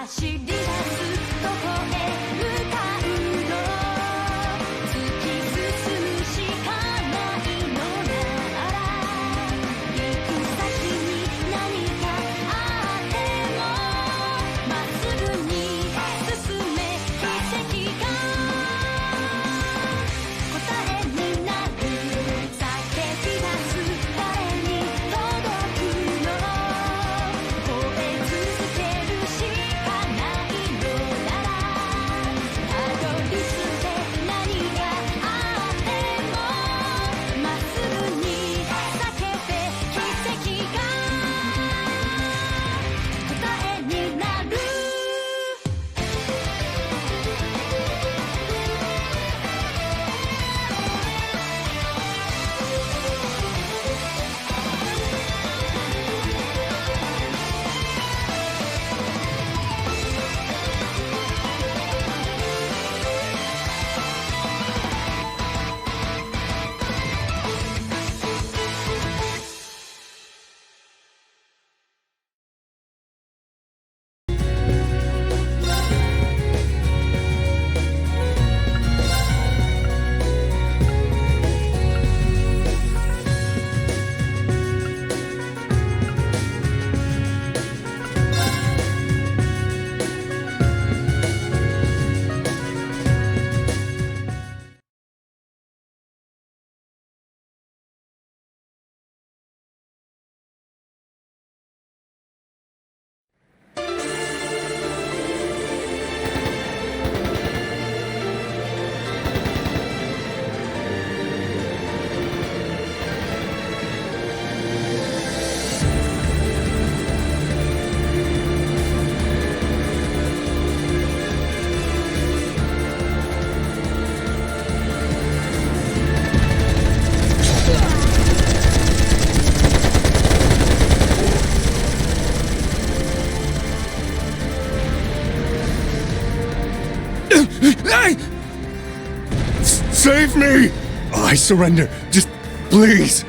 走り出すどこへ向かうの突き進むしかないのなら行く先に何かあってもまっすぐに進め奇跡が答えになる叫び出す誰に届くの吠え続けるしかないのならたどり着いて何があってもまっすぐに叫べ奇跡が答えになるSave me! I surrender. Just please.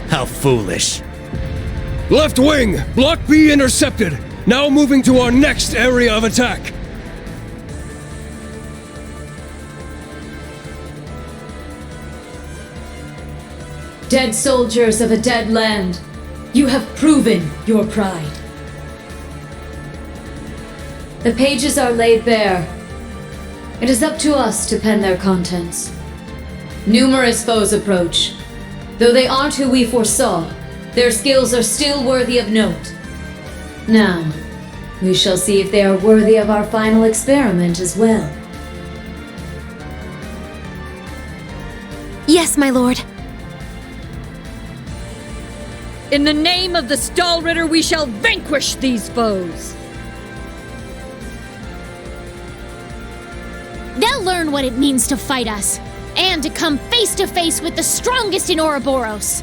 How foolish. Left wing! Block B intercepted! Now moving to our next area of attack! Dead soldiers of a dead land, you have proven your pride. The pages are laid bare. It is up to us to pen their contents. Numerous foes approach. Though they aren't who we foresaw, their skills are still worthy of note. Now, we shall see if they are worthy of our final experiment as well. Yes, my lord. In the name of the Stahlritter, we shall vanquish these foes! They'll learn what it means to fight us, and to come face to face with the strongest in Ouroboros.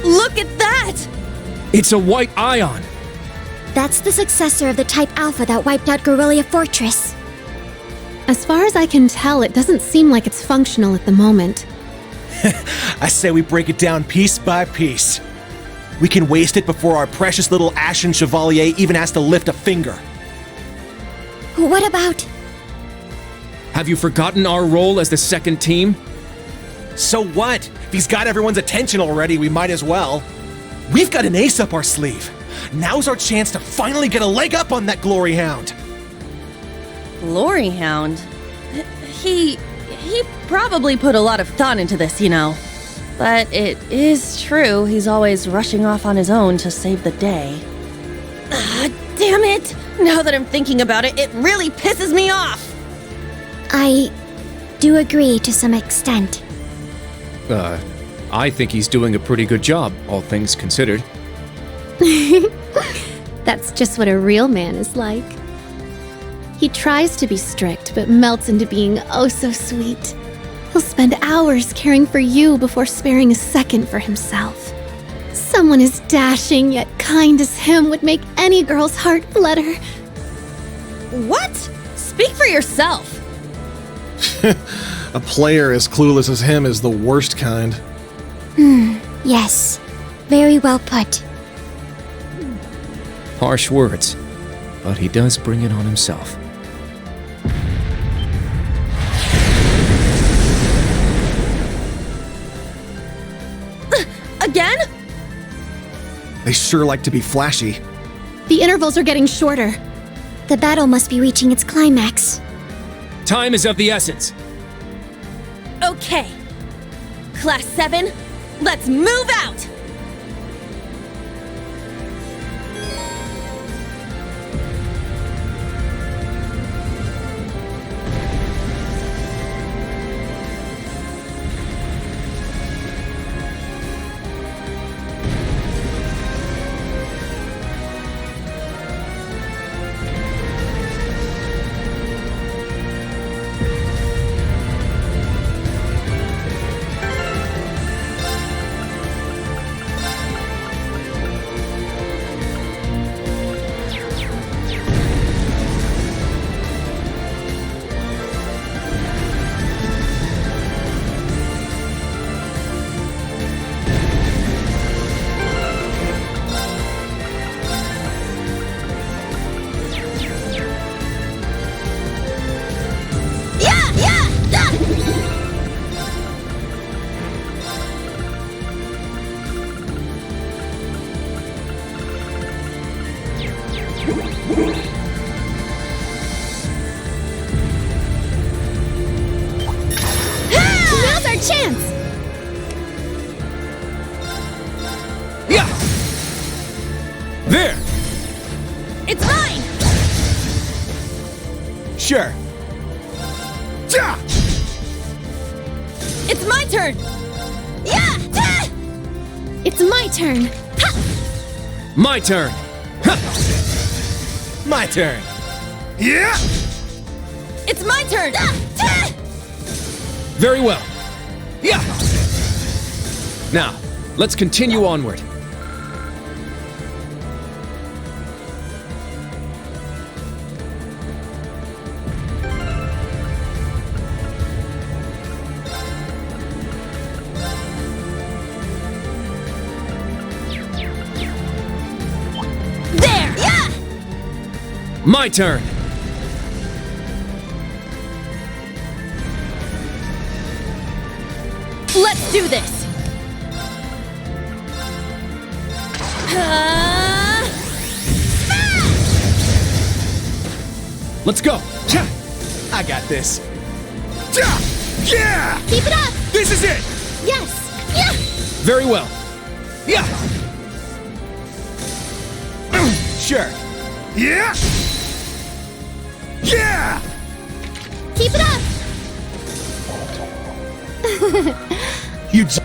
Look at that! It's a white ion! That's the successor of the Type Alpha that wiped out Guerrilla Fortress. As far as I can tell, it doesn't seem like it's functional at the moment. I say we break it down piece by piece. We can waste it before our precious little Ashen Chevalier even has to lift a finger. What about... Have you forgotten our role as the second team? So what? If he's got everyone's attention already, we might as well. We've got an ace up our sleeve. Now's our chance to finally get a leg up on that Glory Hound. Glory Hound? He probably put a lot of thought into this, you know. But it is true he's always rushing off on his own to save the day. Damn it! Now that I'm thinking about it, it really pisses me off! I do agree to some extent. I think he's doing a pretty good job, all things considered. That's just what a real man is like. He tries to be strict, but melts into being oh so sweet. He'll spend hours caring for you before sparing a second for himself. Someone as dashing yet kind as him would make any girl's heart flutter. What? Speak for yourself. A player as clueless as him is the worst kind. Yes. Very well put. Harsh words, but he does bring it on himself. Again? They sure like to be flashy. The intervals are getting shorter. The battle must be reaching its climax. Time is of the essence. Okay. Class 7, let's move out! Now's our chance! Yeah! There! It's mine! Sure. Ja! It's my turn! Yeah! It's my turn! My turn! My turn. Yeah! It's my turn! Very well. Yeah! Now, let's continue onward. There! Yeah! My turn! Let's do this! Let's go! Ja! I got this. Ja! Yeah! Keep it up! This is it! Yes! Yeah! Very well. Yeah! Sure. Yeah! Yeah! Keep it up! You j-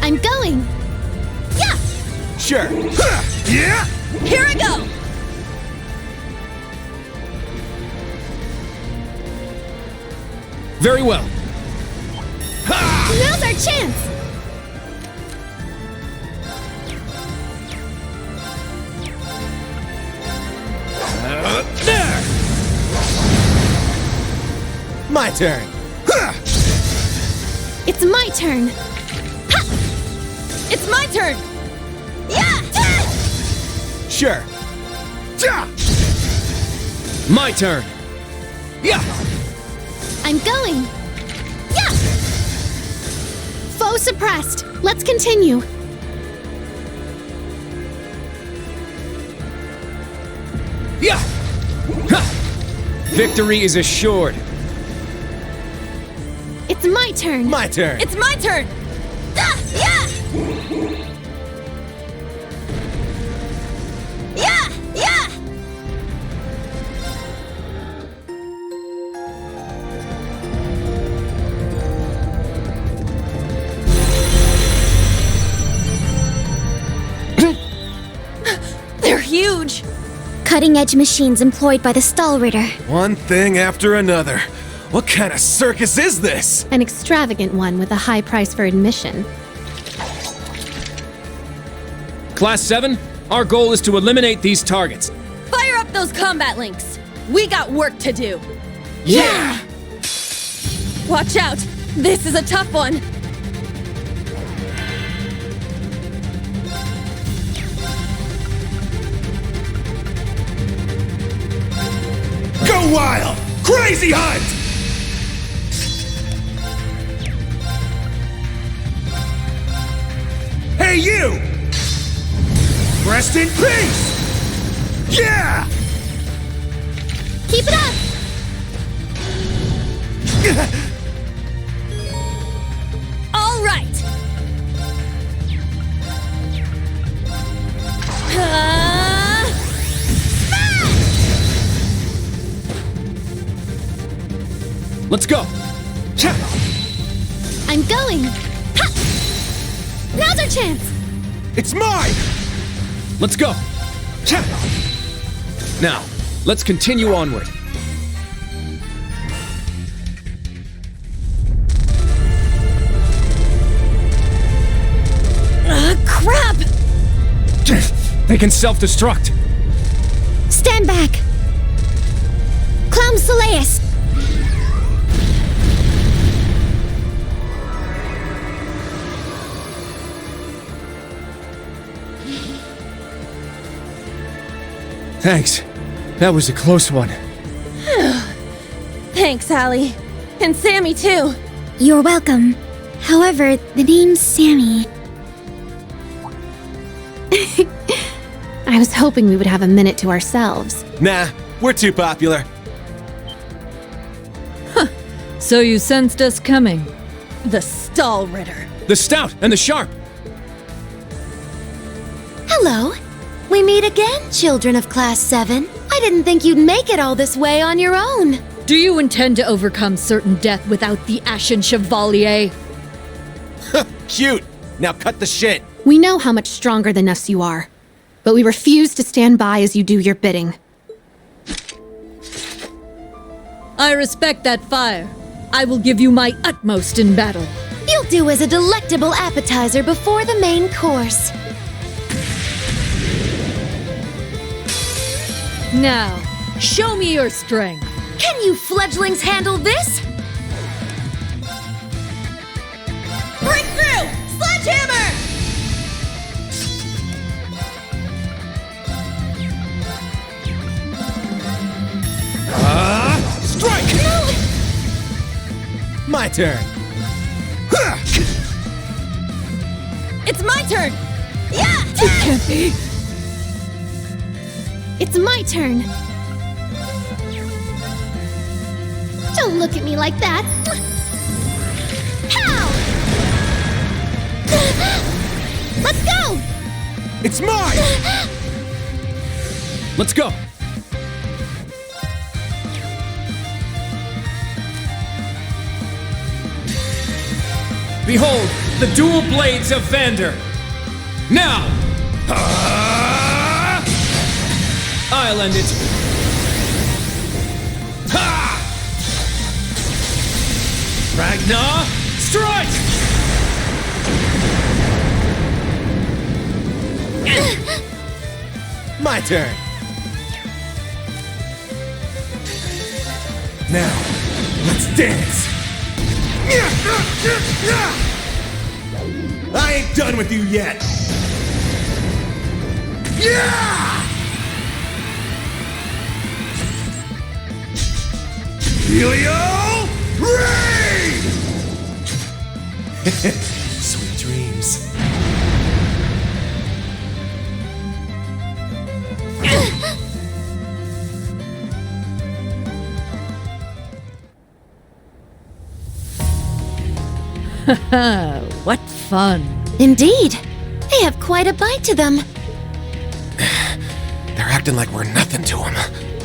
I'm going! Yeah! Sure. Yeah! Here I go! Very well. Now's our chance! There! My turn. It's my turn! It's my turn! Yeah! Sure. Ja! My turn! Yeah! I'm going! Yeah! Foe suppressed! Let's continue! Yeah! Victory is assured. It's my turn! My turn. It's my turn! Yeah! Yeah! Yeah! They're huge! Cutting-edge machines employed by the Stahlritter. One thing after another. What kind of circus is this? An extravagant one with a high price for admission. Class 7, our goal is to eliminate these targets. Fire up those combat links! We got work to do! Yeah! Watch out! This is a tough one! Go wild! Crazy hunt! Hey you! Rest in peace! Yeah! Keep it up! All right! Let's go! I'm going! Ha! Now's our chance! It's mine! Let's go! Now, let's continue onward. Crap! They can self-destruct. Stand back! Clown Soleus! Thanks. That was a close one. Thanks, Allie. And Sammy, too. You're welcome. However, the name's Sammy. I was hoping we would have a minute to ourselves. Nah, we're too popular. So you sensed us coming. The Stall Ritter. The stout and the sharp. Hello. We meet again, children of Class 7. I didn't think you'd make it all this way on your own. Do you intend to overcome certain death without the Ashen Chevalier? Cute. Now cut the shit. We know how much stronger than us you are, but we refuse to stand by as you do your bidding. I respect that fire. I will give you my utmost in battle. You'll do as a delectable appetizer before the main course. Now, show me your strength. Can you fledglings handle this? Breakthrough! Sledgehammer! Strike! My turn. It's my turn! Yeah! Can't be. It's my turn! Don't look at me like that! Pow! Let's go! It's mine! Let's go! Behold, the dual blades of Vander! Now! I'll end it! Ha! Ragnar, strike! My turn. Now, let's dance. I ain't done with you yet. Yeah! Helio Ray! Sweet dreams. What fun. Indeed. They have quite a bite to them. They're acting like we're nothing to them.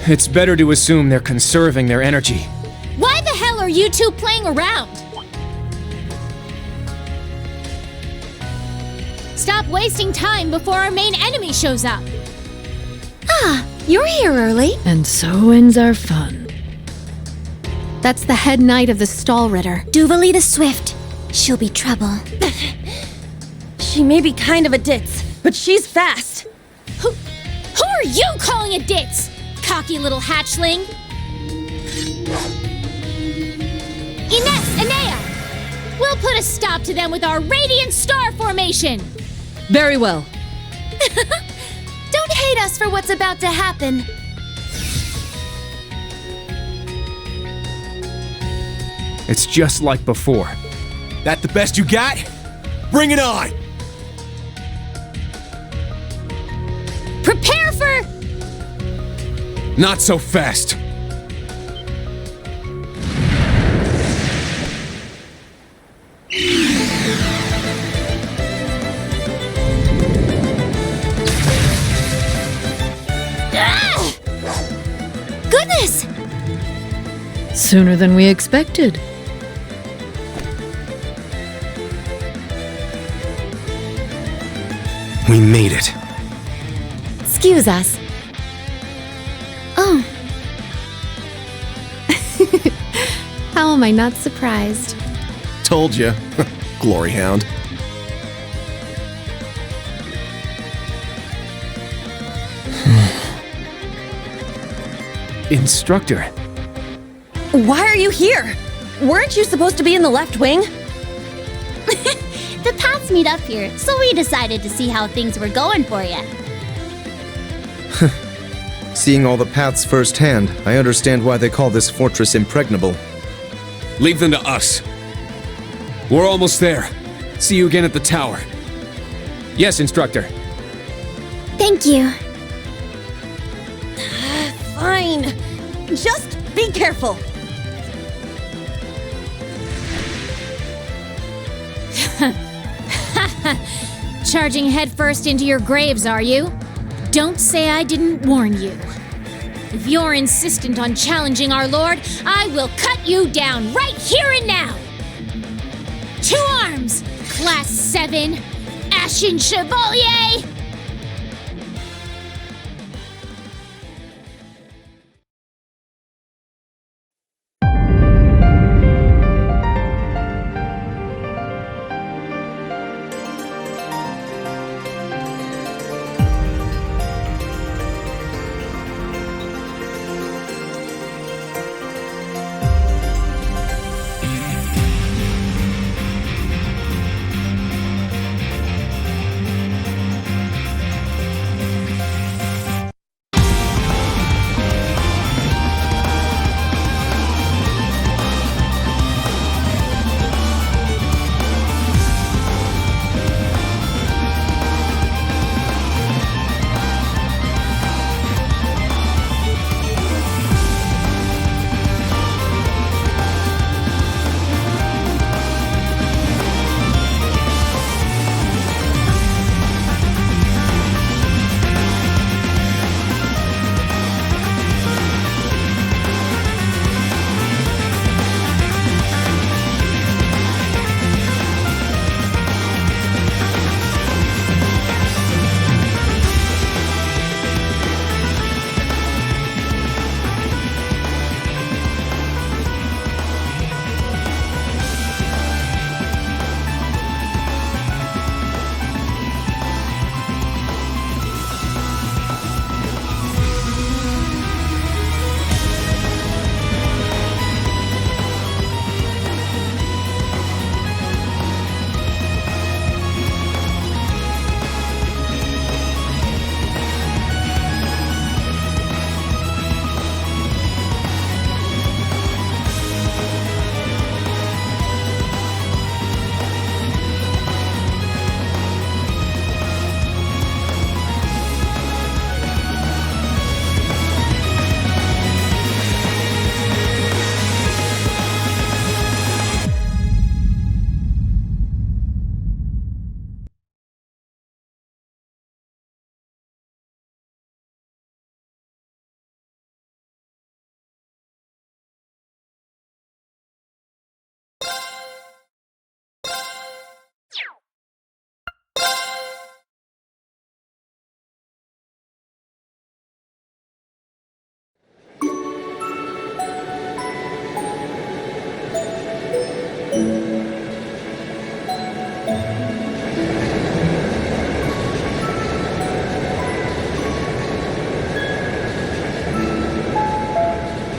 It's better to assume they're conserving their energy. Why the hell are you two playing around? Stop wasting time before our main enemy shows up. Ah, you're here early. And so ends our fun. That's the head knight of the Stall Ritter. Duvalie the Swift. She'll be trouble. She may be kind of a ditz, but she's fast. Who are you calling a ditz? cocky little hatchling! Ines, Enea! We'll put a stop to them with our Radiant Star Formation! Very well. Don't hate us for what's about to happen. It's just like before. That the best you got? Bring it on! Prepare for... Not so fast. Goodness! Sooner than we expected. We made it. Excuse us. Oh. How am I not surprised? Told you. Glory Hound. Instructor. Why are you here? Weren't you supposed to be in the left wing? The paths meet up here, so we decided to see how things were going for you. Seeing all the paths firsthand, I understand why they call this fortress impregnable. Leave them to us. We're almost there. See you again at the tower. Yes, Instructor. Thank you. Fine. Just be careful. Charging headfirst into your graves, are you? Don't say I didn't warn you. If you're insistent on challenging our lord, I will cut you down right here and now! 2 arms! Class 7! Ashen Chevalier!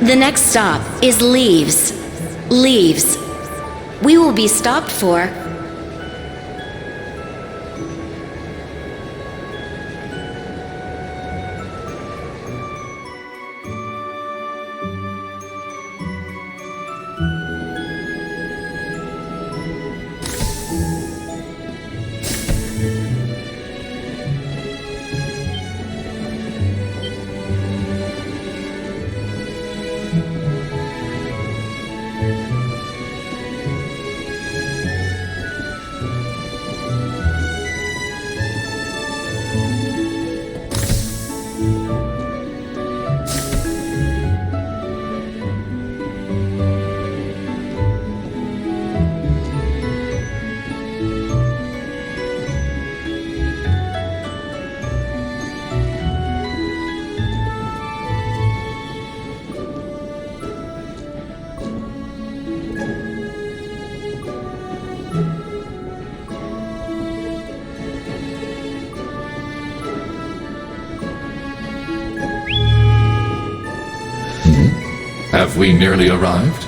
The next stop is Leaves. Leaves. We will be stopped for... Have we nearly arrived?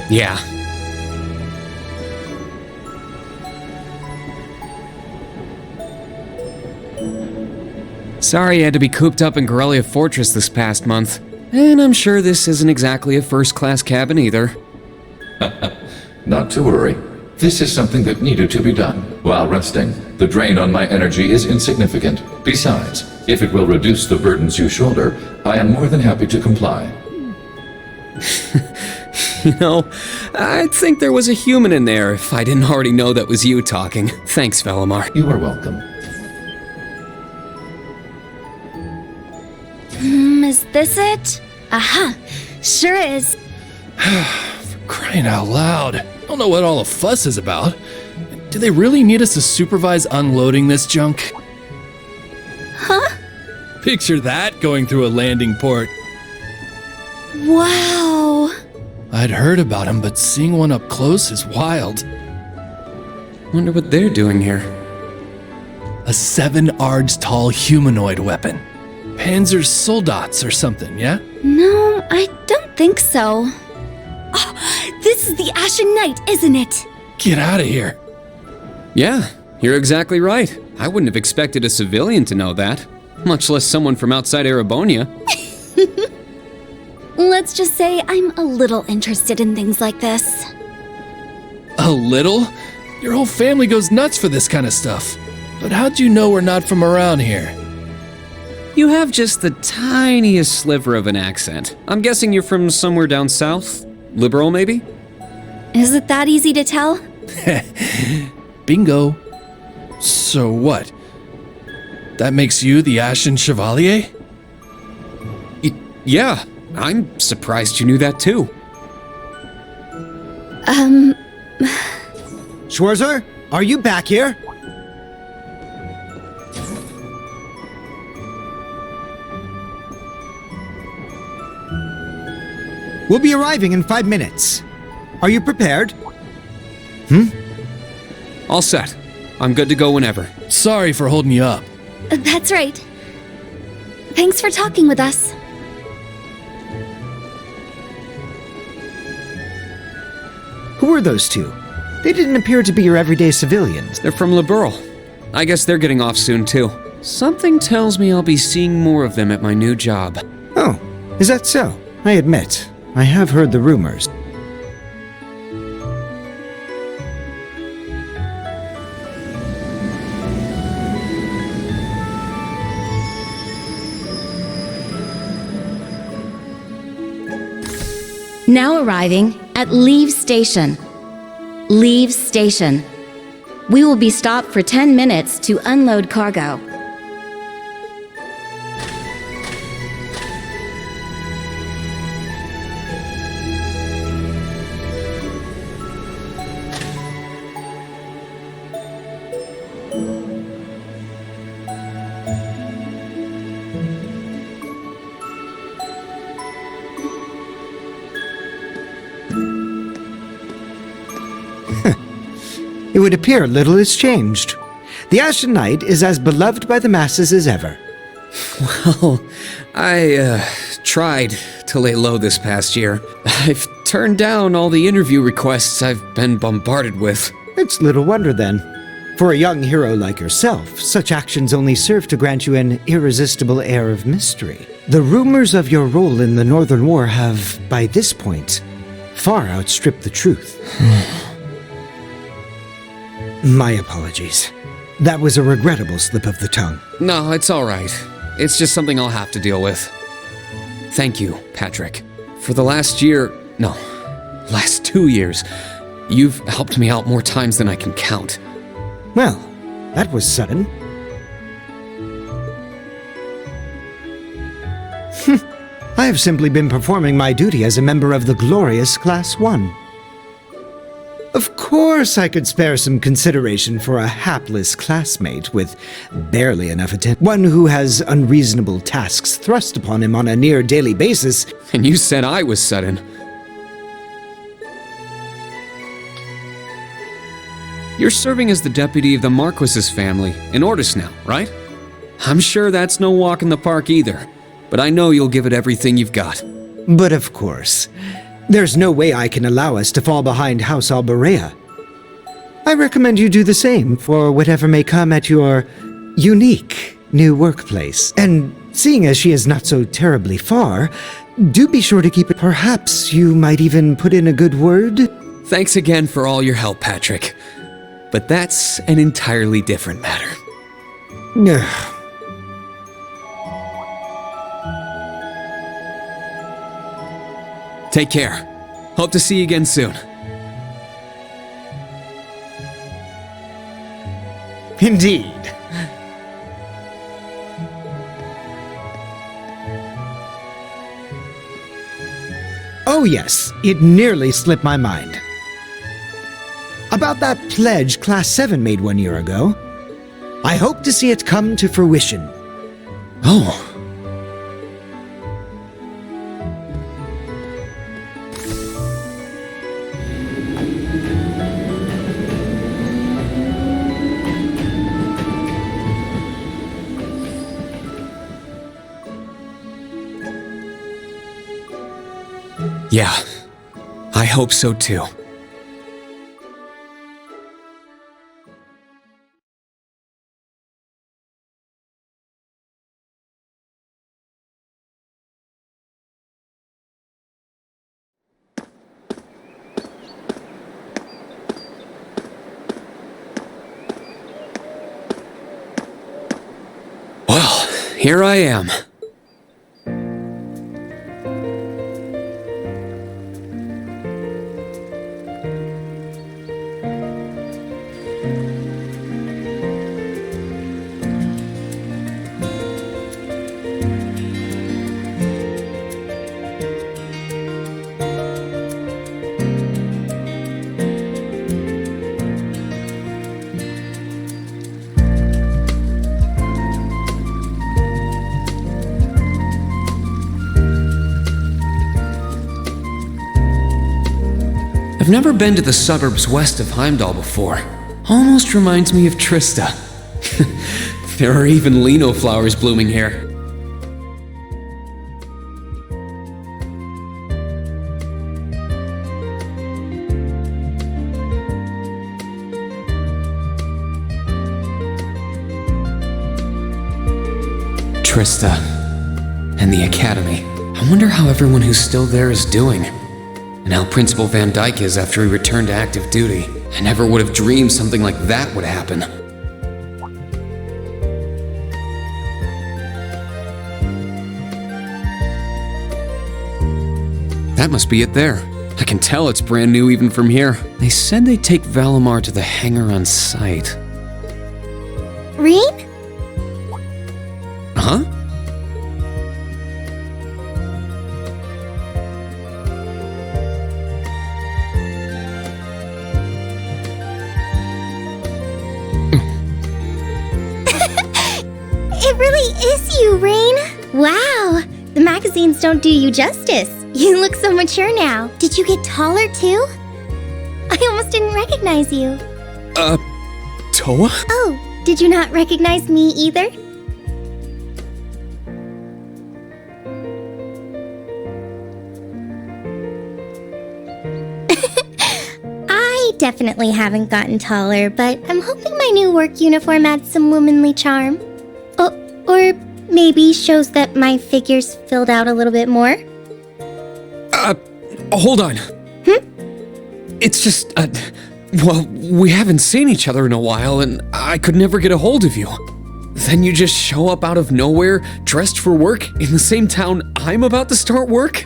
Yeah. Sorry you had to be cooped up in Corellia Fortress this past month. And I'm sure this isn't exactly a first-class cabin either. Not to worry. This is something that needed to be done. While resting, the drain on my energy is insignificant. Besides, if it will reduce the burdens you shoulder, I am more than happy to comply. You know, I'd think there was a human in there if I didn't already know that was you talking. Thanks, Velimar. You are welcome. Is this it? Aha! Sure is. Crying out loud. I don't know what all the fuss is about. Do they really need us to supervise unloading this junk? Huh? Picture that going through a landing port. Wow! I'd heard about them, but seeing one up close is wild. Wonder what they're doing here. A 7 ards tall humanoid weapon. Panzer Soldats or something, yeah? No, I don't think so. Oh, this is the Ashen Knight, isn't it? Get out of here. Yeah, you're exactly right. I wouldn't have expected a civilian to know that, much less someone from outside Erebonia. Let's just say I'm a little interested in things like this. A little? Your whole family goes nuts for this kind of stuff. But how'd you know we're not from around here? You have just the tiniest sliver of an accent. I'm guessing you're from somewhere down south? Liberl, maybe? Is it that easy to tell? Bingo. So what? That makes you the Ashen Chevalier? Yeah, I'm surprised you knew that too. Schwarzer, are you back here? We'll be arriving in 5 minutes. Are you prepared? All set. I'm good to go whenever. Sorry for holding you up. That's right. Thanks for talking with us. Who are those two? They didn't appear to be your everyday civilians. They're from Liberl. I guess they're getting off soon too. Something tells me I'll be seeing more of them at my new job. Oh, is that so? I admit, I have heard the rumors. Now arriving at Leaves Station. Leaves Station. We will be stopped for 10 minutes to unload cargo. It would appear little has changed. The Ashen Knight is as beloved by the masses as ever. Well, I tried to lay low this past year. I've turned down all the interview requests I've been bombarded with. It's little wonder then. For a young hero like yourself, such actions only serve to grant you an irresistible air of mystery. The rumors of your role in the Northern War have, by this point, far outstripped the truth. My apologies. That was a regrettable slip of the tongue. No, it's all right. It's just something I'll have to deal with. Thank you, Patrick. For the last 2 years, you've helped me out more times than I can count. Well, that was sudden. I have simply been performing my duty as a member of the glorious Class 1. Of course I could spare some consideration for a hapless classmate with barely enough attention. One who has unreasonable tasks thrust upon him on a near-daily basis. And you said I was sudden. You're serving as the deputy of the Marquis's family in Ortis now, right? I'm sure that's no walk in the park either, but I know you'll give it everything you've got. But of course, there's no way I can allow us to fall behind House Alberea. I recommend you do the same for whatever may come at your unique new workplace. And seeing as she is not so terribly far, do be sure to keep it. Perhaps you might even put in a good word? Thanks again for all your help, Patrick. But that's an entirely different matter. Take care. Hope to see you again soon. Indeed. Oh yes, it nearly slipped my mind. About that pledge Class 7 made 1 year ago. I hope to see it come to fruition. Oh. Yeah, I hope so too. Well, here I am. I've never been to the suburbs west of Heimdall before. Almost reminds me of Trista. There are even lino flowers blooming here. Trista and the Academy. I wonder how everyone who's still there is doing. And how Principal Van Dyke is after he returned to active duty. I never would have dreamed something like that would happen. That must be it there. I can tell it's brand new even from here. They said they'd take Valimar to the hangar on site. Rean? Huh? It really is you, Rain. Wow, the magazines don't do you justice. You look so mature now. Did you get taller too? I almost didn't recognize you. Toa? Oh, did you not recognize me either? definitely haven't gotten taller, but I'm hoping my new work uniform adds some womanly charm. Or maybe shows that my figure's filled out a little bit more. Hold on. It's just, well, we haven't seen each other in a while, and I could never get a hold of you. Then you just show up out of nowhere, dressed for work, in the same town I'm about to start work?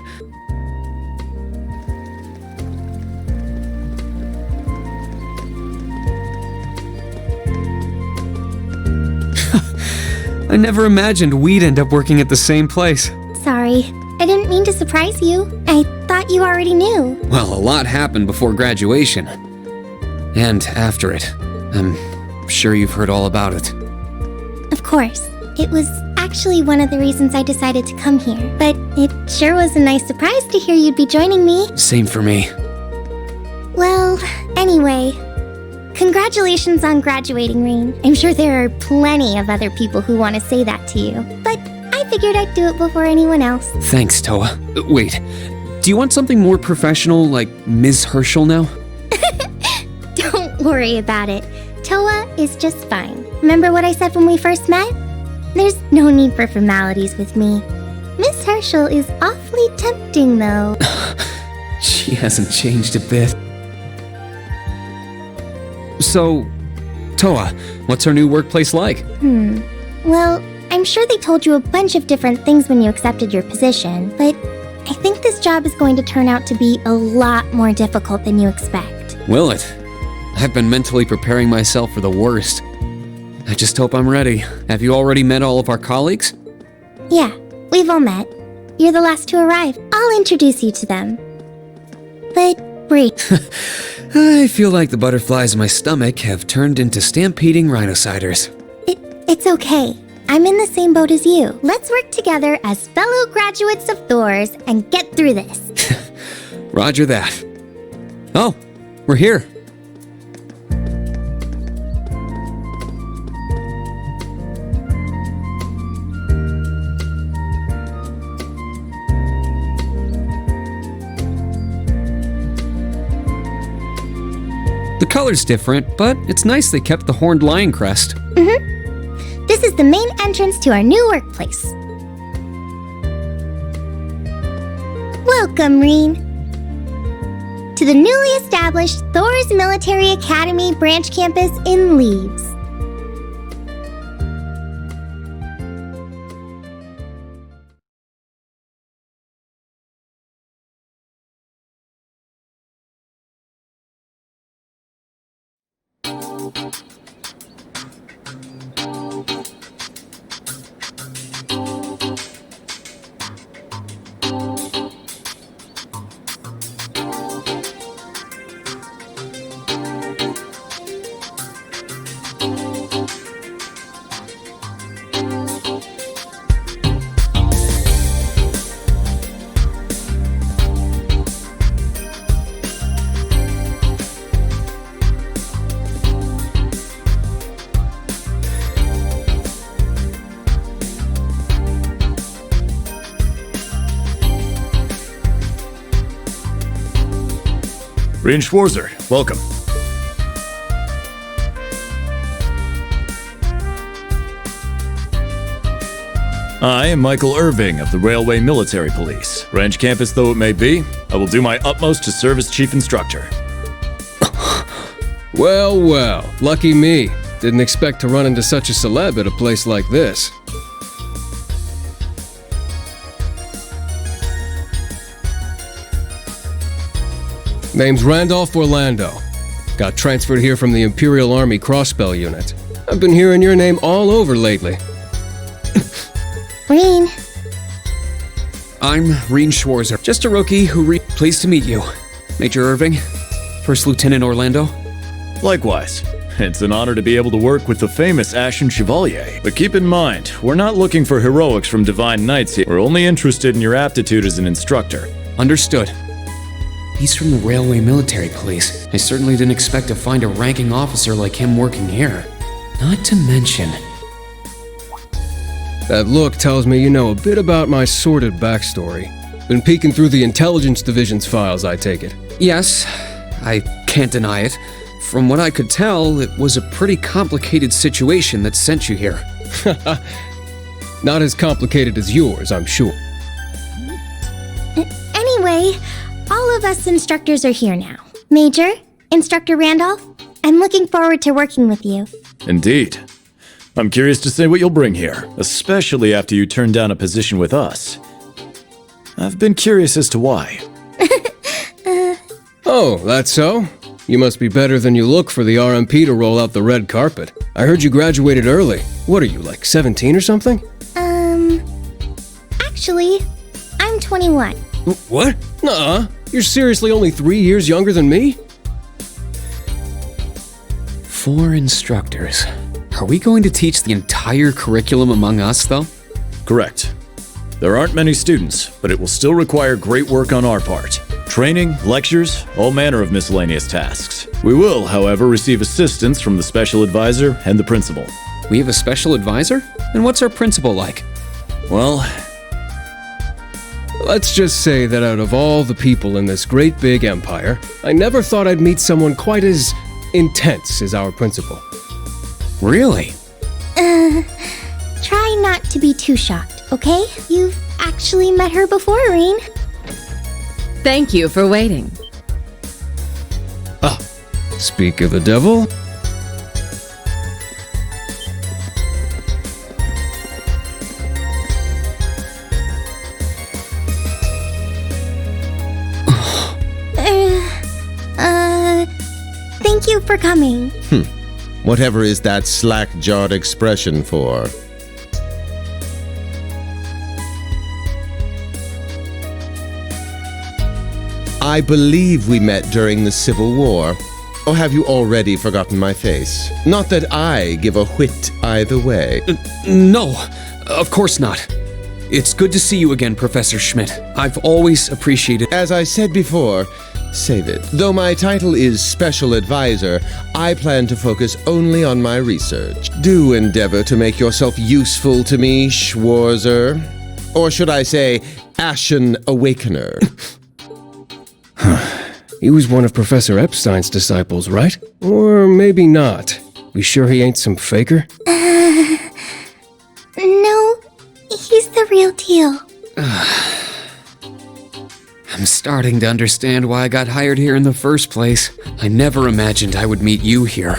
I never imagined we'd end up working at the same place. Sorry, I didn't mean to surprise you. I thought you already knew. Well, a lot happened before graduation. And after it. I'm sure you've heard all about it. Of course. It was actually one of the reasons I decided to come here. But it sure was a nice surprise to hear you'd be joining me. Same for me. Well, anyway, congratulations on graduating, Rain. I'm sure there are plenty of other people who want to say that to you. But I figured I'd do it before anyone else. Thanks, Toa. Wait, do you want something more professional, like Ms. Herschel now? Don't worry about it. Toa is just fine. Remember what I said when we first met? There's no need for formalities with me. Miss Herschel is awfully tempting, though. She hasn't changed a bit. So, Toa, what's our new workplace like? Well, I'm sure they told you a bunch of different things when you accepted your position, but I think this job is going to turn out to be a lot more difficult than you expect. Will it? I've been mentally preparing myself for the worst. I just hope I'm ready. Have you already met all of our colleagues? Yeah, we've all met. You're the last to arrive. I'll introduce you to them. But wait. I feel like the butterflies in my stomach have turned into stampeding rhinociders. It's okay. I'm in the same boat as you. Let's work together as fellow graduates of Thor's and get through this. Roger that. Oh, we're here. The color's different, but it's nice they kept the horned lion crest. This is the main entrance to our new workplace. Welcome, Reen, to the newly established Thor's Military Academy branch campus in Leaves. Rain Schwarzer, welcome. I am Michael Irving of the Railway Military Police. Branch campus though it may be, I will do my utmost to serve as chief instructor. Well, well, lucky me. Didn't expect to run into such a celeb at a place like this. Name's Randolph Orlando. Got transferred here from the Imperial Army crossbell unit. I've been hearing your name all over lately. Reen. I'm Reen Schwarzer, just a rookie who pleased to meet you. Major Irving, First Lieutenant Orlando. Likewise. It's an honor to be able to work with the famous Ashen Chevalier. But keep in mind, we're not looking for heroics from Divine Knights here. We're only interested in your aptitude as an instructor. Understood. He's from the Railway Military Police. I certainly didn't expect to find a ranking officer like him working here. Not to mention... That look tells me you know a bit about my sordid backstory. Been peeking through the Intelligence Division's files, I take it. Yes, I can't deny it. From what I could tell, it was a pretty complicated situation that sent you here. Not as complicated as yours, I'm sure. Anyway, all of us instructors are here now. Major, Instructor Randolph, I'm looking forward to working with you. Indeed. I'm curious to see what you'll bring here, especially after you turn down a position with us. I've been curious as to why. Oh, that's so? You must be better than you look for the RMP to roll out the red carpet. I heard you graduated early. What are you, like 17 or something? Actually, I'm 21. What? Nuh-uh. You're seriously only 3 years younger than me? 4 instructors. Are we going to teach the entire curriculum among us, though? Correct. There aren't many students, but it will still require great work on our part. Training, lectures, all manner of miscellaneous tasks. We will, however, receive assistance from the special advisor and the principal. We have a special advisor? And what's our principal like? Well, let's just say that out of all the people in this great big empire, I never thought I'd meet someone quite as intense as our principal. Really? Try not to be too shocked, okay? You've actually met her before, Rain. Thank you for waiting. Ah, speak of the devil. Thank you for coming. Whatever is that slack-jawed expression for? I believe we met during the Civil War. Or have you already forgotten my face? Not that I give a whit either way. No, of course not. It's good to see you again, Professor Schmidt. I've always appreciated— As I said before, save it. Though my title is Special Advisor, I plan to focus only on my research. Do endeavor to make yourself useful to me, Schwarzer. Or should I say, Ashen Awakener. He was one of Professor Epstein's disciples, right? Or maybe not. We sure he ain't some faker? No, he's the real deal. I'm starting to understand why I got hired here in the first place. I never imagined I would meet you here.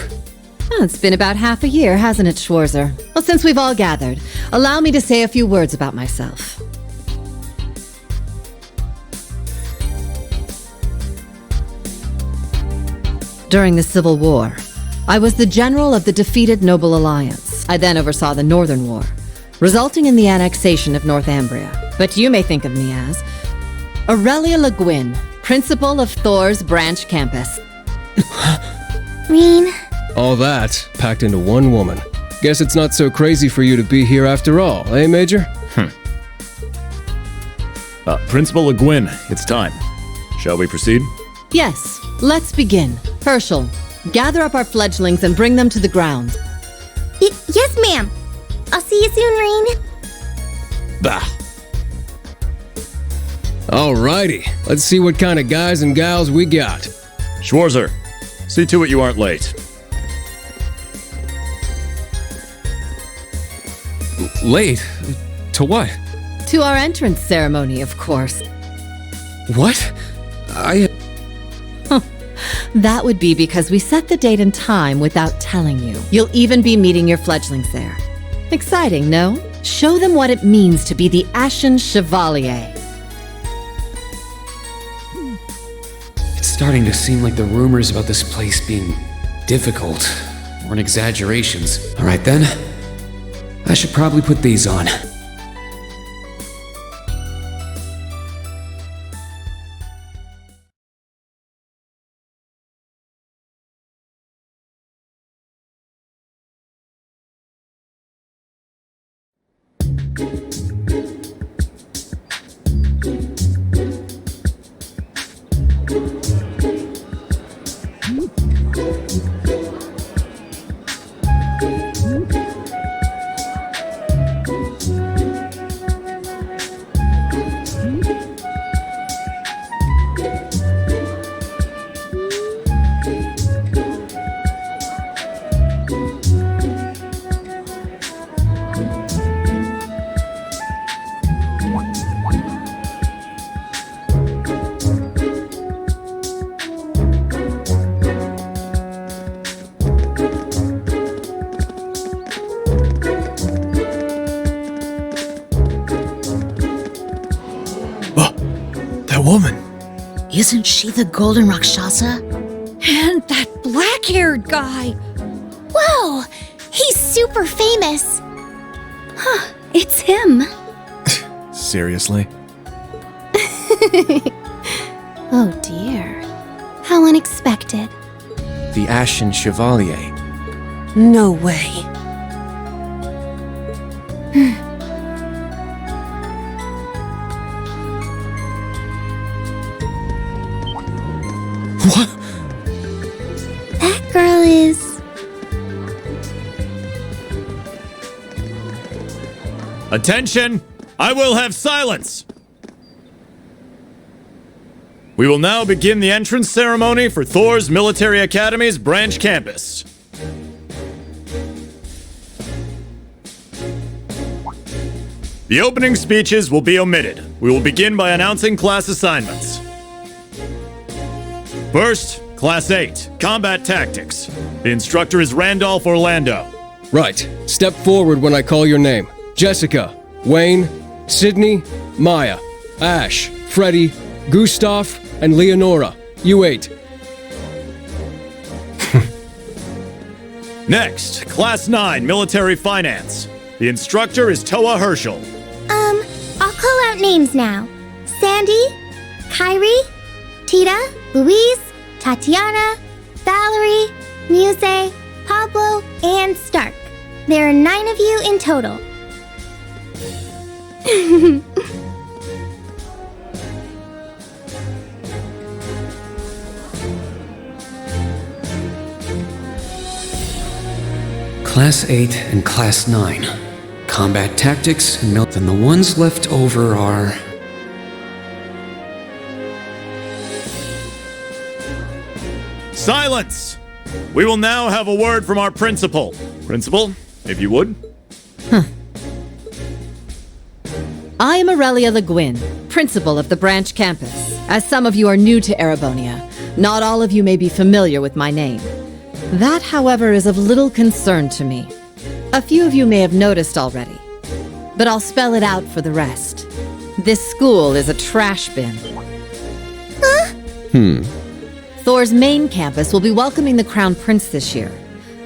Well, it's been about half a year, hasn't it, Schwarzer? Well, since we've all gathered, allow me to say a few words about myself. During the Civil War, I was the general of the defeated Noble Alliance. I then oversaw the Northern War, resulting in the annexation of Northumbria. But you may think of me as Aurelia Le Guin, principal of Thor's branch campus. Rain. All that packed into one woman. Guess it's not so crazy for you to be here after all, eh, Major? Principal Le Guin, it's time. Shall we proceed? Yes, let's begin. Herschel, gather up our fledglings and bring them to the grounds. Yes, ma'am. I'll see you soon, Rain. Bah. Alrighty, let's see what kind of guys and gals we got. Schwarzer, see to it you aren't late. Late? To what? To our entrance ceremony, of course. What? That would be because we set the date and time without telling you. You'll even be meeting your fledglings there. Exciting, no? Show them what it means to be the Ashen Chevalier. It's starting to seem like the rumors about this place being difficult weren't exaggerations. All right then, I should probably put these on. Isn't she the Golden Rakshasa? And that black-haired guy! Whoa! He's super famous! Huh, it's him. Seriously? Oh dear. How unexpected. The Ashen Chevalier. No way. What? That girl is... Attention! I will have silence! We will now begin the entrance ceremony for Thor's Military Academy's branch campus. The opening speeches will be omitted. We will begin by announcing class assignments. First, Class 8, Combat Tactics. The instructor is Randolph Orlando. Right. Step forward when I call your name. Jessica, Wayne, Sydney, Maya, Ash, Freddie, Gustav, and Leonora. You 8. Next, Class 9, Military Finance. The instructor is Toa Herschel. I'll call out names now. Sandy, Kyrie, Tita, Louise, Tatiana, Valerie, Muse, Pablo, and Stark. There are 9 of you in total. Class 8 and Class 9. Combat Tactics and Then the ones left over are... Silence! We will now have a word from our principal. Principal, if you would. I am Aurelia Le Guin, principal of the branch campus. As some of you are new to Erebonia, not all of you may be familiar with my name. That, however, is of little concern to me. A few of you may have noticed already, but I'll spell it out for the rest. This school is a trash bin. Thor's main campus will be welcoming the Crown Prince this year.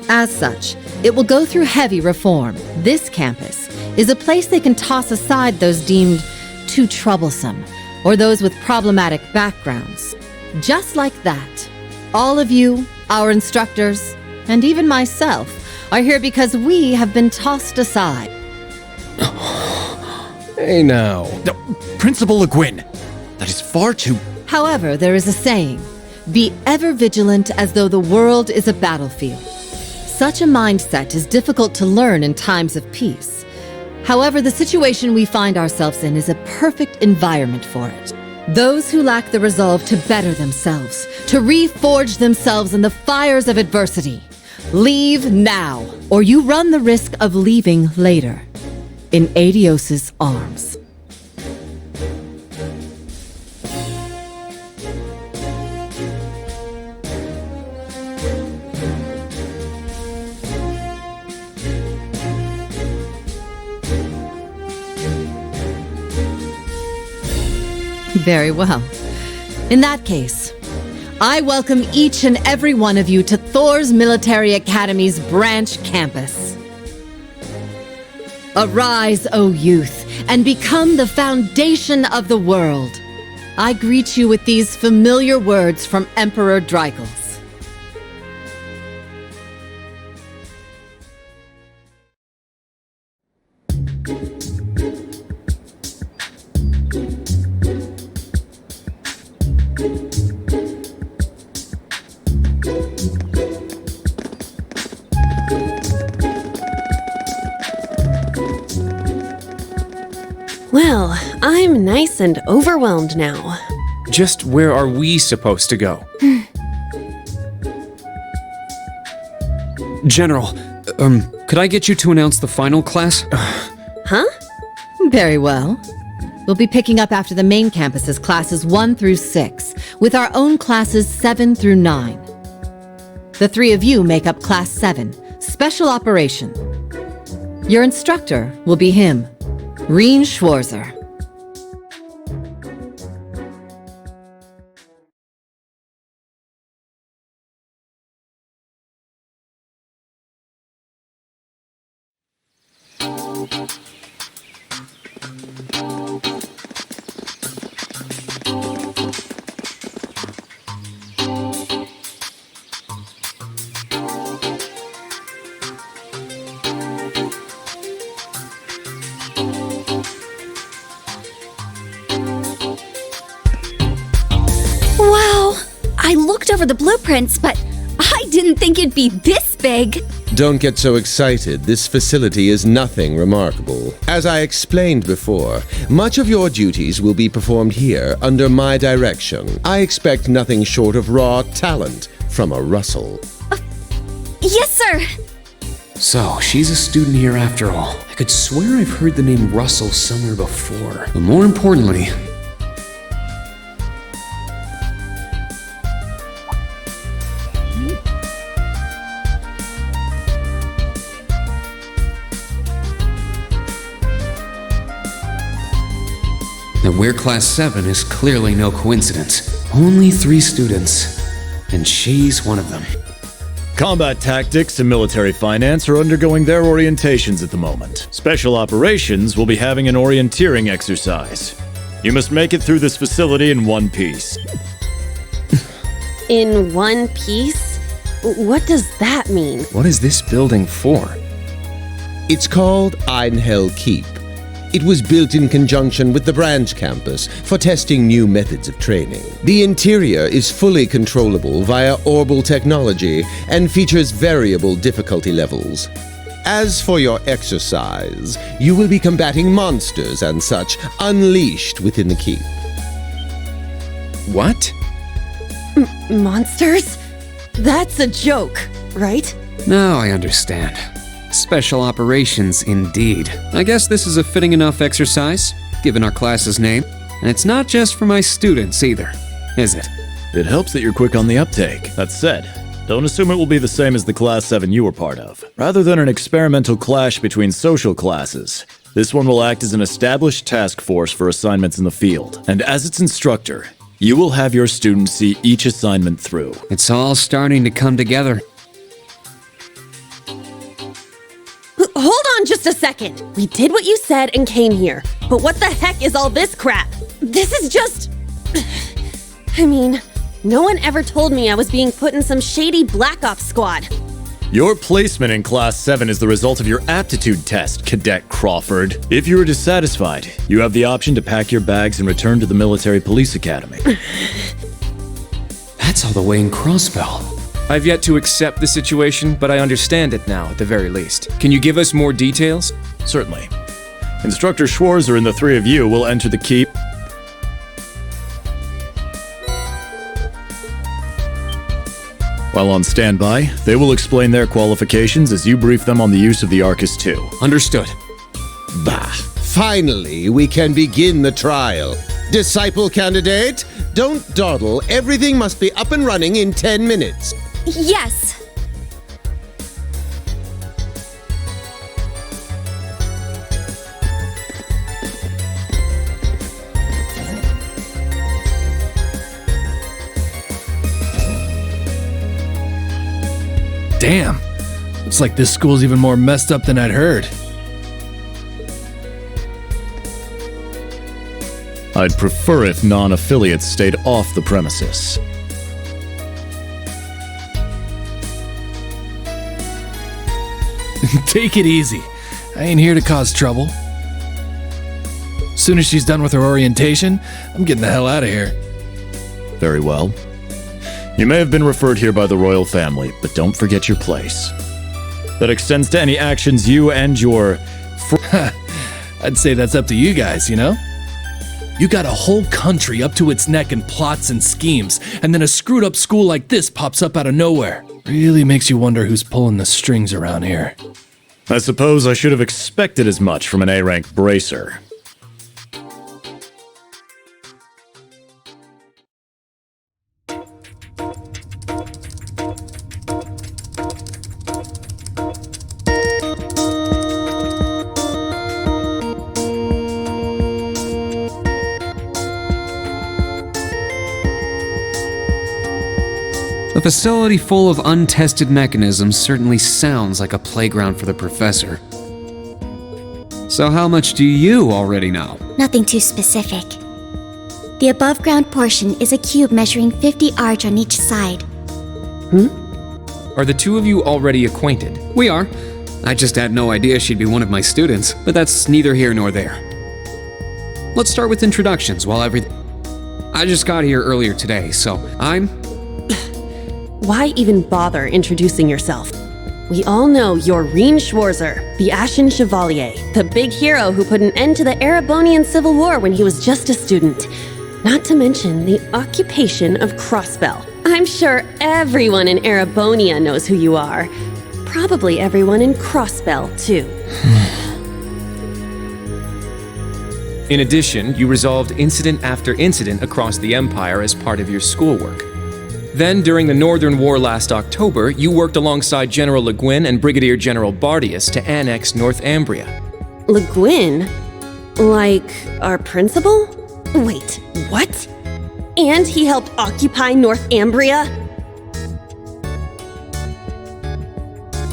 As such, it will go through heavy reform. This campus is a place they can toss aside those deemed too troublesome, or those with problematic backgrounds. Just like that, all of you, our instructors, and even myself, are here because we have been tossed aside. Hey now. No, Principal Le Guin, that is far too... However, there is a saying, be ever vigilant as though the world is a battlefield. Such a mindset is difficult to learn in times of peace. However, the situation we find ourselves in is a perfect environment for it. Those who lack the resolve to better themselves, to reforge themselves in the fires of adversity, leave now, or you run the risk of leaving later, in Adios's arms. Very well. In that case, I welcome each and every one of you to Thor's Military Academy's branch campus. Arise, O youth, and become the foundation of the world. I greet you with these familiar words from Emperor Dreikels. Well, I'm nice and overwhelmed now. Just where are we supposed to go? General, could I get you to announce the final class? Huh? Very well. We'll be picking up after the main campus's classes 1 through 6, with our own classes 7 through 9. The 3 of you make up Class 7, Special Operation. Your instructor will be him, Reen Schwarzer. Wow! I looked over the blueprints, but I didn't think it'd be this big. Don't get so excited. This facility is nothing remarkable. As I explained before, much of your duties will be performed here under my direction. I expect nothing short of raw talent from a Russell. Yes, sir! So, she's a student here after all. I could swear I've heard the name Russell somewhere before. But more importantly, that we're Class 7 is clearly no coincidence. Only 3 students, and she's one of them. Combat tactics and military finance are undergoing their orientations at the moment. Special operations will be having an orienteering exercise. You must make it through this facility in one piece. In one piece? What does that mean? What is this building for? It's called Einhell Keep. It was built in conjunction with the branch campus for testing new methods of training. The interior is fully controllable via orbal technology and features variable difficulty levels. As for your exercise, you will be combating monsters and such unleashed within the keep. What? Monsters? That's a joke, right? Now I understand. Special operations, indeed. I guess this is a fitting enough exercise, given our class's name. And it's not just for my students either, is it? It helps that you're quick on the uptake. That said, don't assume it will be the same as the Class 7 you were part of. Rather than an experimental clash between social classes, this one will act as an established task force for assignments in the field. And as its instructor, you will have your students see each assignment through. It's all starting to come together. Hold on just a second. We did what you said and came here. But what the heck is all this crap? This is just... I mean, no one ever told me I was being put in some shady Black Ops squad. Your placement in Class 7 is the result of your aptitude test, Cadet Crawford. If you are dissatisfied, you have the option to pack your bags and return to the Military Police Academy. That's all the way in Crossbell. I've yet to accept the situation, but I understand it now, at the very least. Can you give us more details? Certainly. Instructor Schwarzer and the 3 of you will enter the keep. While on standby, they will explain their qualifications as you brief them on the use of the Arcus 2. Understood. Bah! Finally, we can begin the trial. Disciple candidate, don't dawdle. Everything must be up and running in 10 minutes. Yes. Damn. Looks like this school's even more messed up than I'd heard. I'd prefer if non-affiliates stayed off the premises. Take it easy. I ain't here to cause trouble. Soon as she's done with her orientation, I'm getting the hell out of here. Very well. You may have been referred here by the royal family, but don't forget your place. That extends to any actions you and your... I'd say that's up to you guys, you know? You got a whole country up to its neck in plots and schemes, and then a screwed up school like this pops up out of nowhere. Really makes you wonder who's pulling the strings around here. I suppose I should have expected as much from an A-rank bracer. A facility full of untested mechanisms certainly sounds like a playground for the professor. So how much do you already know? Nothing too specific. The above ground portion is a cube measuring 50 arch on each side. Are the two of you already acquainted? We are. I just had no idea she'd be one of my students, but that's neither here nor there. Let's start with introductions while I just got here earlier today, so I'm... Why even bother introducing yourself? We all know you're Reen Schwarzer, the Ashen Chevalier, the big hero who put an end to the Erebonian Civil War when he was just a student. Not to mention the occupation of crossbell. I'm sure everyone in Erebonia knows who you are. Probably everyone in Crossbell, too. In addition, you resolved incident after incident across the Empire as part of your schoolwork. Then, during the Northern War last October, you worked alongside General Le Guin and Brigadier General Bardius to annex Northumbria. Le Guin? Like our principal? Wait, what? And he helped occupy Northumbria?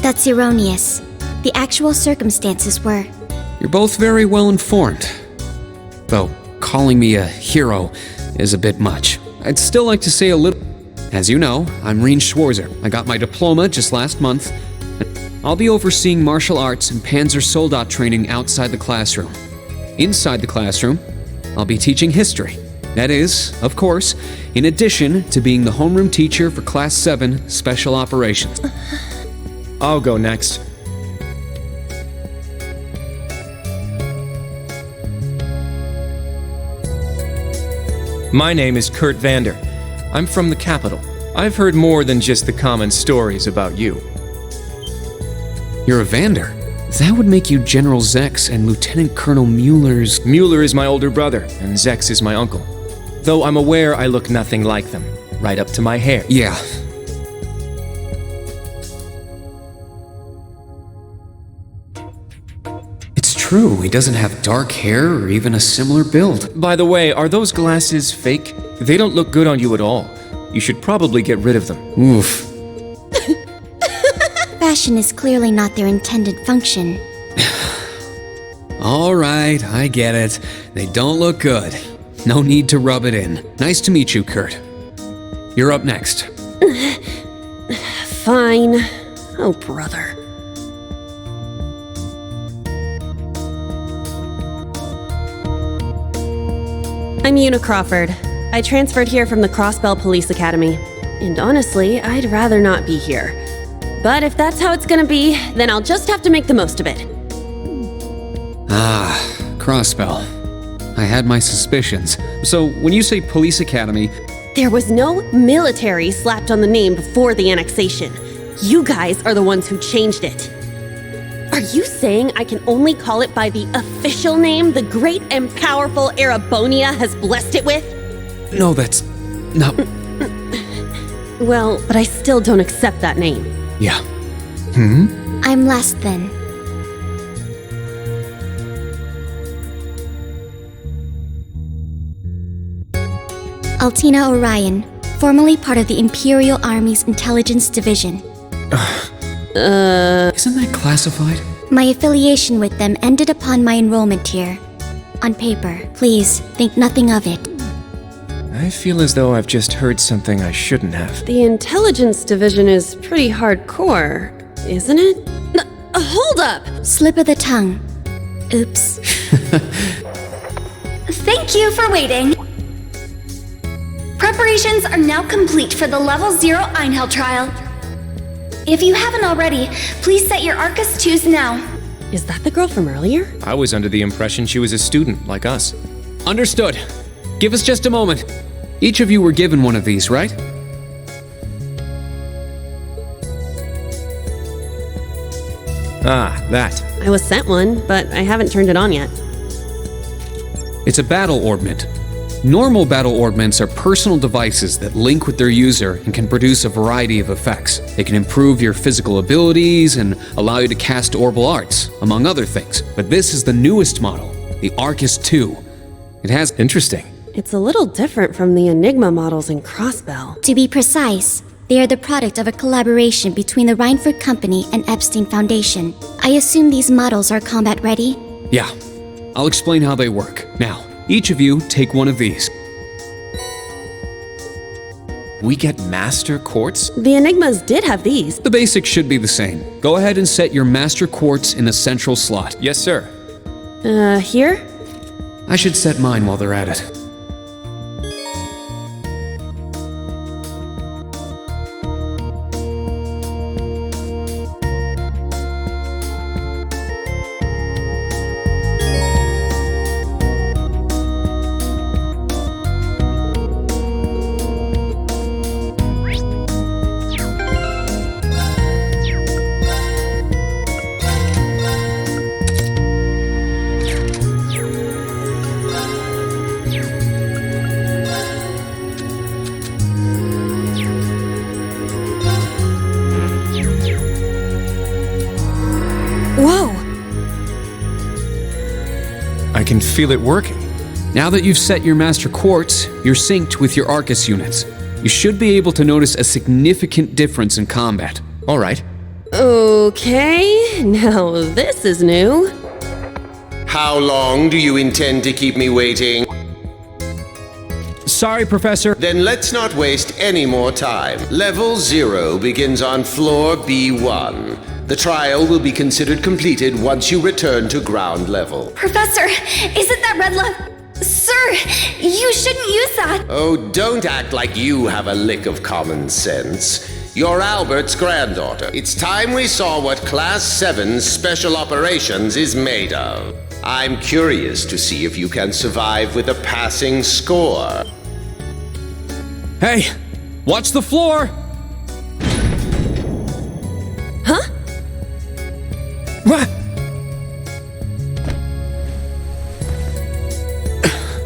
That's erroneous. The actual circumstances were... You're both very well informed. Though, calling me a hero is a bit much. I'd still like to say a little... As you know, I'm Reen Schwarzer. I got my diploma just last month. I'll be overseeing martial arts and Panzer Soldat training outside the classroom. Inside the classroom, I'll be teaching history. That is, of course, in addition to being the homeroom teacher for Class 7 Special Operations. I'll go next. My name is Kurt Vander. I'm from the capital. I've heard more than just the common stories about you. You're a Vander? That would make you General Zex and Lieutenant Colonel Mueller's... Mueller is my older brother, and Zex is my uncle. Though I'm aware I look nothing like them, right up to my hair. Yeah. It's true, he doesn't have dark hair or even a similar build. By the way, are those glasses fake? They don't look good on you at all. You should probably get rid of them. Oof. Fashion is clearly not their intended function. All right, I get it. They don't look good. No need to rub it in. Nice to meet you, Kurt. You're up next. Fine. Oh, brother. I'm Una Crawford. I transferred here from the Crossbell Police Academy. And honestly, I'd rather not be here. But if that's how it's gonna be, then I'll just have to make the most of it. Ah, Crossbell. I had my suspicions. So, when you say Police Academy... There was no military slapped on the name before the annexation. You guys are the ones who changed it. Are you saying I can only call it by the official name the great and powerful Erebonia has blessed it with? No, that's... not... Well, but I still don't accept that name. Yeah. I'm last then. Altina Orion, formerly part of the Imperial Army's Intelligence Division. Isn't that classified? My affiliation with them ended upon my enrollment here. On paper, please think nothing of it. I feel as though I've just heard something I shouldn't have. The Intelligence Division is pretty hardcore, isn't it? Hold up! Slip of the tongue. Oops. Thank you for waiting. Preparations are now complete for the Level 0 Einhell trial. If you haven't already, please set your Arcus 2s now. Is that the girl from earlier? I was under the impression she was a student, like us. Understood. Give us just a moment. Each of you were given one of these, right? Ah, that. I was sent one, but I haven't turned it on yet. It's a battle orbment. Normal battle orbments are personal devices that link with their user and can produce a variety of effects. They can improve your physical abilities and allow you to cast orbal arts, among other things. But this is the newest model, the Arcus 2. It has... Interesting. It's a little different from the Enigma models in Crossbell. To be precise, they are the product of a collaboration between the Reinford Company and Epstein Foundation. I assume these models are combat ready? Yeah, I'll explain how they work. Now, each of you take one of these. We get master quartz? The Enigmas did have these. The basics should be the same. Go ahead and set your master quartz in the central slot. Yes, sir. Here? I should set mine while they're at it. I can feel it working. Now that you've set your master quartz, you're synced with your Arcus units. You should be able to notice a significant difference in combat. All right. Okay, now this is new. How long do you intend to keep me waiting? Sorry, Professor. Then let's not waste any more time. Level 0 begins on floor B1. The trial will be considered completed once you return to ground level. Professor, isn't that red love? Sir, you shouldn't use that. Oh, don't act like you have a lick of common sense. You're Albert's granddaughter. It's time we saw what Class 7's Special Operations is made of. I'm curious to see if you can survive with a passing score. Hey, watch the floor! Huh? What?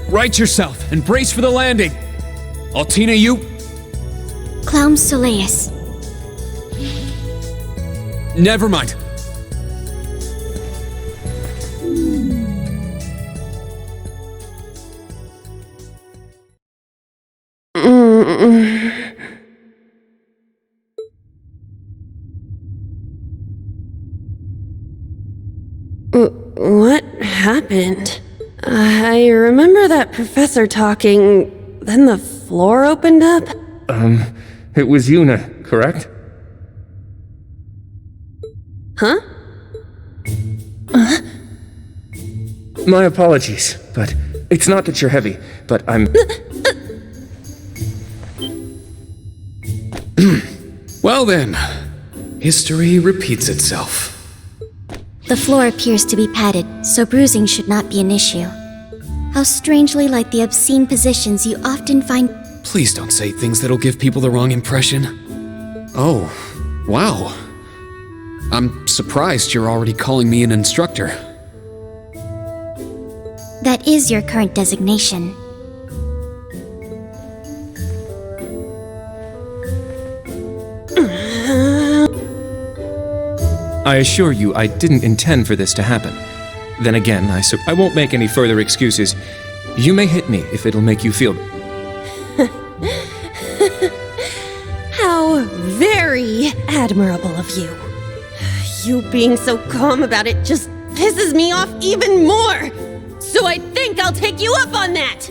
Right yourself and brace for the landing. Altina, you... Clown Soleus. Never mind. What happened? I remember that professor talking, then the floor opened up. It was Yuna, correct? Huh? My apologies, but it's not that you're heavy, but I'm... Well then, history repeats itself. The floor appears to be padded, so bruising should not be an issue. How strangely like the obscene positions you often find. Please don't say things that'll give people the wrong impression. Oh, wow. I'm surprised you're already calling me an instructor. That is your current designation. I assure you, I didn't intend for this to happen. Then again, I won't make any further excuses. You may hit me if it'll make you feel... How very admirable of you. You being so calm about it just pisses me off even more. So I think I'll take you up on that.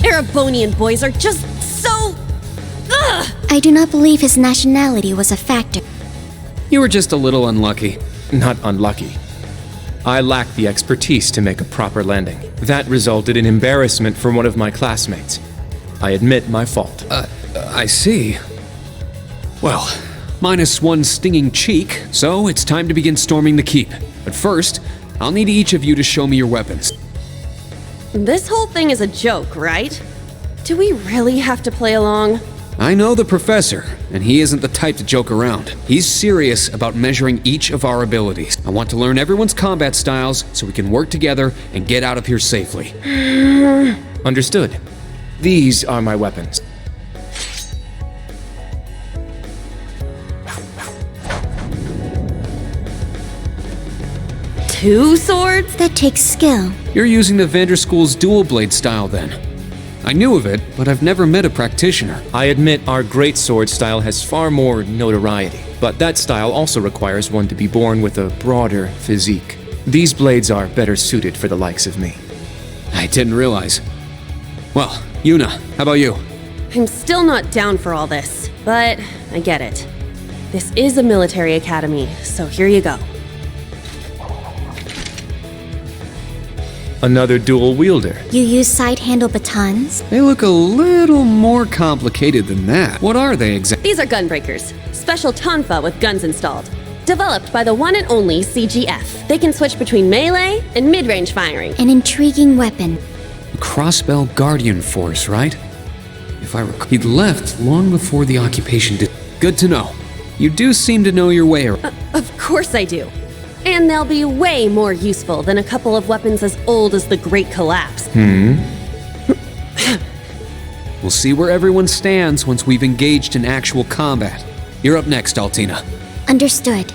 Erebonian boys are just so... Ugh! I do not believe his nationality was a factor. You were just a little unlucky. Not unlucky. I lacked the expertise to make a proper landing. That resulted in embarrassment from one of my classmates. I admit my fault. I see. Well, -1 stinging cheek, so it's time to begin storming the keep. But first, I'll need each of you to show me your weapons. This whole thing is a joke, right? Do we really have to play along? I know the professor, and he isn't the type to joke around. He's serious about measuring each of our abilities. I want to learn everyone's combat styles so we can work together and get out of here safely. Understood. These are my weapons. 2 swords? That takes skill. You're using the Vanderschool's dual blade style then. I knew of it, but I've never met a practitioner. I admit our great sword style has far more notoriety, but that style also requires one to be born with a broader physique. These blades are better suited for the likes of me. I didn't realize. Well, Yuna, how about you? I'm still not down for all this, but I get it. This is a military academy, so here you go. Another dual wielder. You use side handle batons? They look a little more complicated than that. What are they exactly? These are gunbreakers. Special tonfa with guns installed. Developed by the one and only CGF. They can switch between melee and mid-range firing. An intriguing weapon. Crossbell Guardian Force, right? If I recall, he'd left long before the occupation did. Good to know. You do seem to know your way around. Of course I do. And they'll be way more useful than a couple of weapons as old as the Great Collapse. We'll see where everyone stands once we've engaged in actual combat. You're up next, Altina. Understood.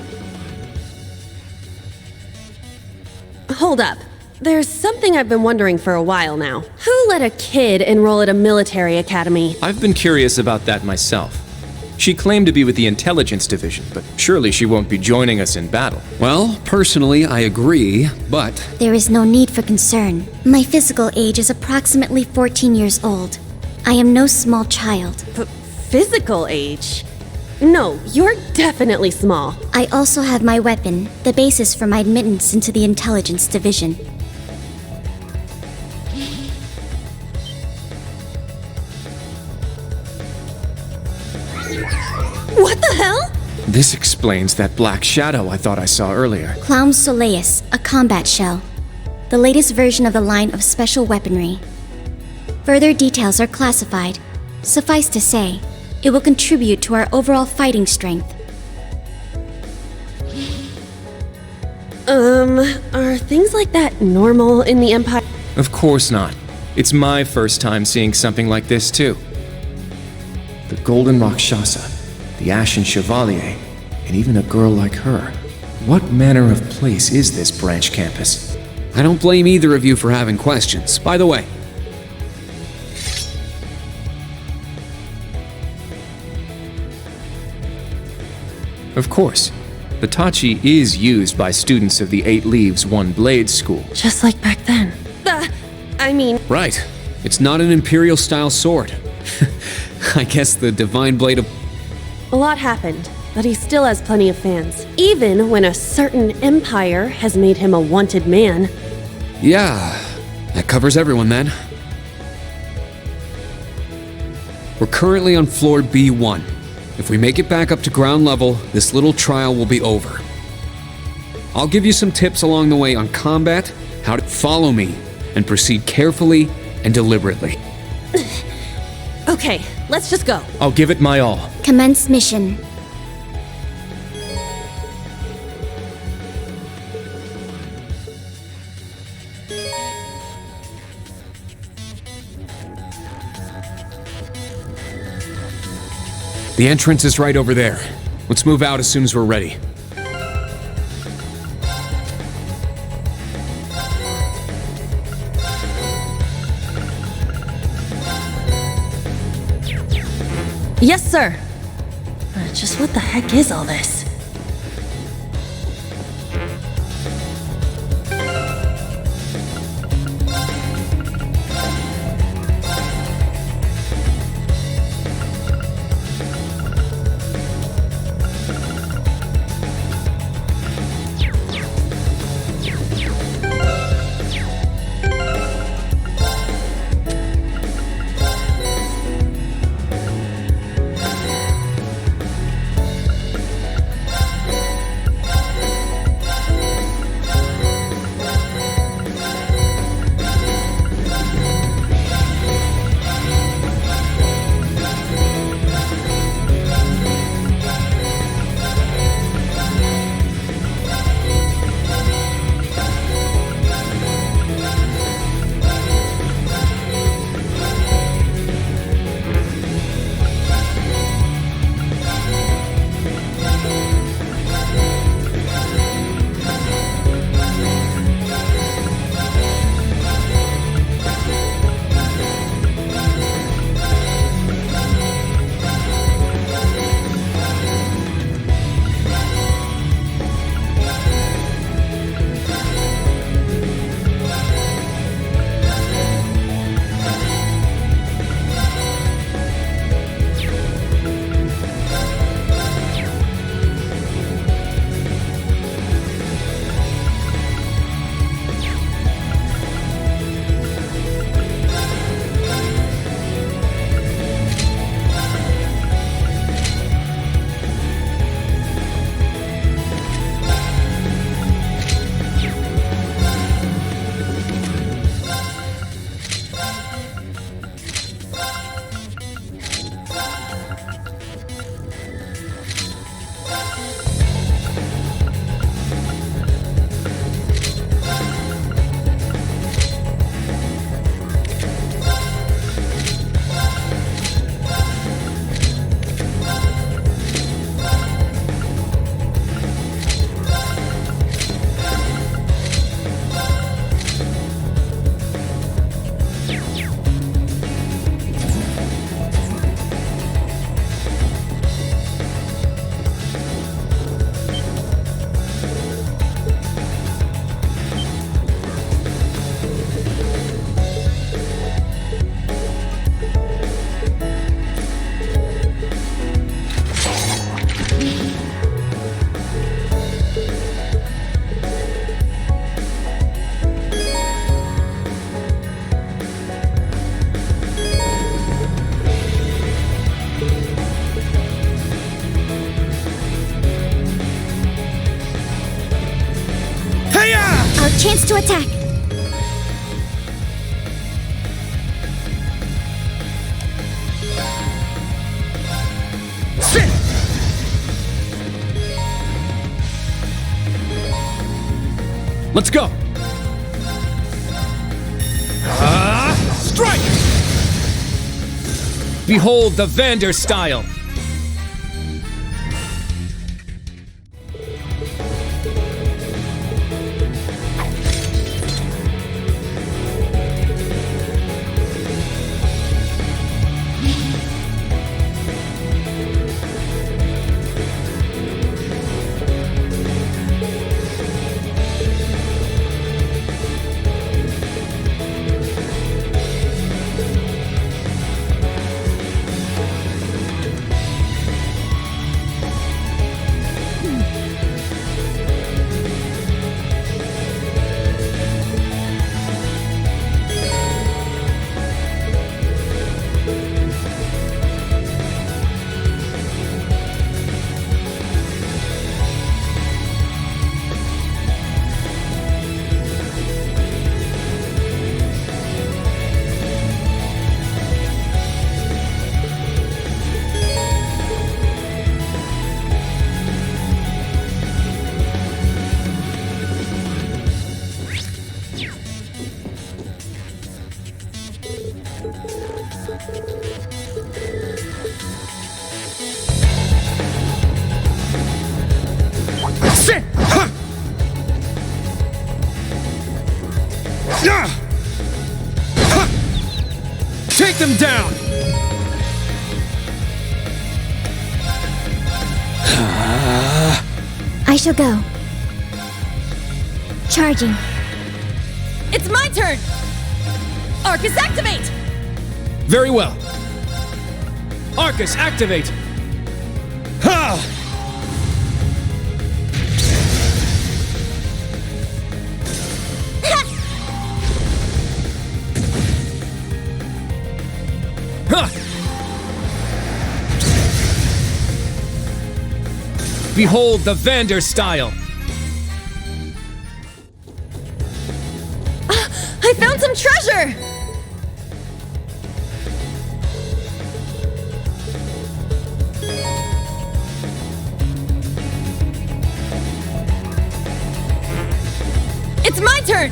Hold up. There's something I've been wondering for a while now. Who let a kid enroll at a military academy? I've been curious about that myself. She claimed to be with the intelligence division, but surely she won't be joining us in battle. Well, personally, I agree, but... There is no need for concern. My physical age is approximately 14 years old. I am no small child. Physical age? No, you're definitely small. I also have my weapon, the basis for my admittance into the intelligence division. What the hell? This explains that black shadow I thought I saw earlier. Clown Soleus, a combat shell. The latest version of the line of special weaponry. Further details are classified. Suffice to say, it will contribute to our overall fighting strength. Are things like that normal in the Empire? Of course not. It's my first time seeing something like this, too. The Golden Rakshasa, the Ashen Chevalier, and even a girl like her. What manner of place is this branch campus? I don't blame either of you for having questions. By the way, of course, the Tachi is used by students of the 8 Leaves, 1 Blade school. Just like back then. I mean... Right. It's not an Imperial-style sword. I guess the Divine Blade of... A lot happened, but he still has plenty of fans. Even when a certain empire has made him a wanted man. Yeah, that covers everyone then. We're currently on floor B1. If we make it back up to ground level, this little trial will be over. I'll give you some tips along the way on combat, how to follow me, and proceed carefully and deliberately. Okay, let's just go. I'll give it my all. Commence mission. The entrance is right over there. Let's move out as soon as we're ready. Yes, sir. Just what the heck is all this? Our chance to attack. Let's go! Strike! Behold the Vander style! Take them down! I shall go. Charging. It's my turn! Arcus, activate! Very well. Arcus, activate! Ha! Behold the Vander style! I found some treasure! It's my turn!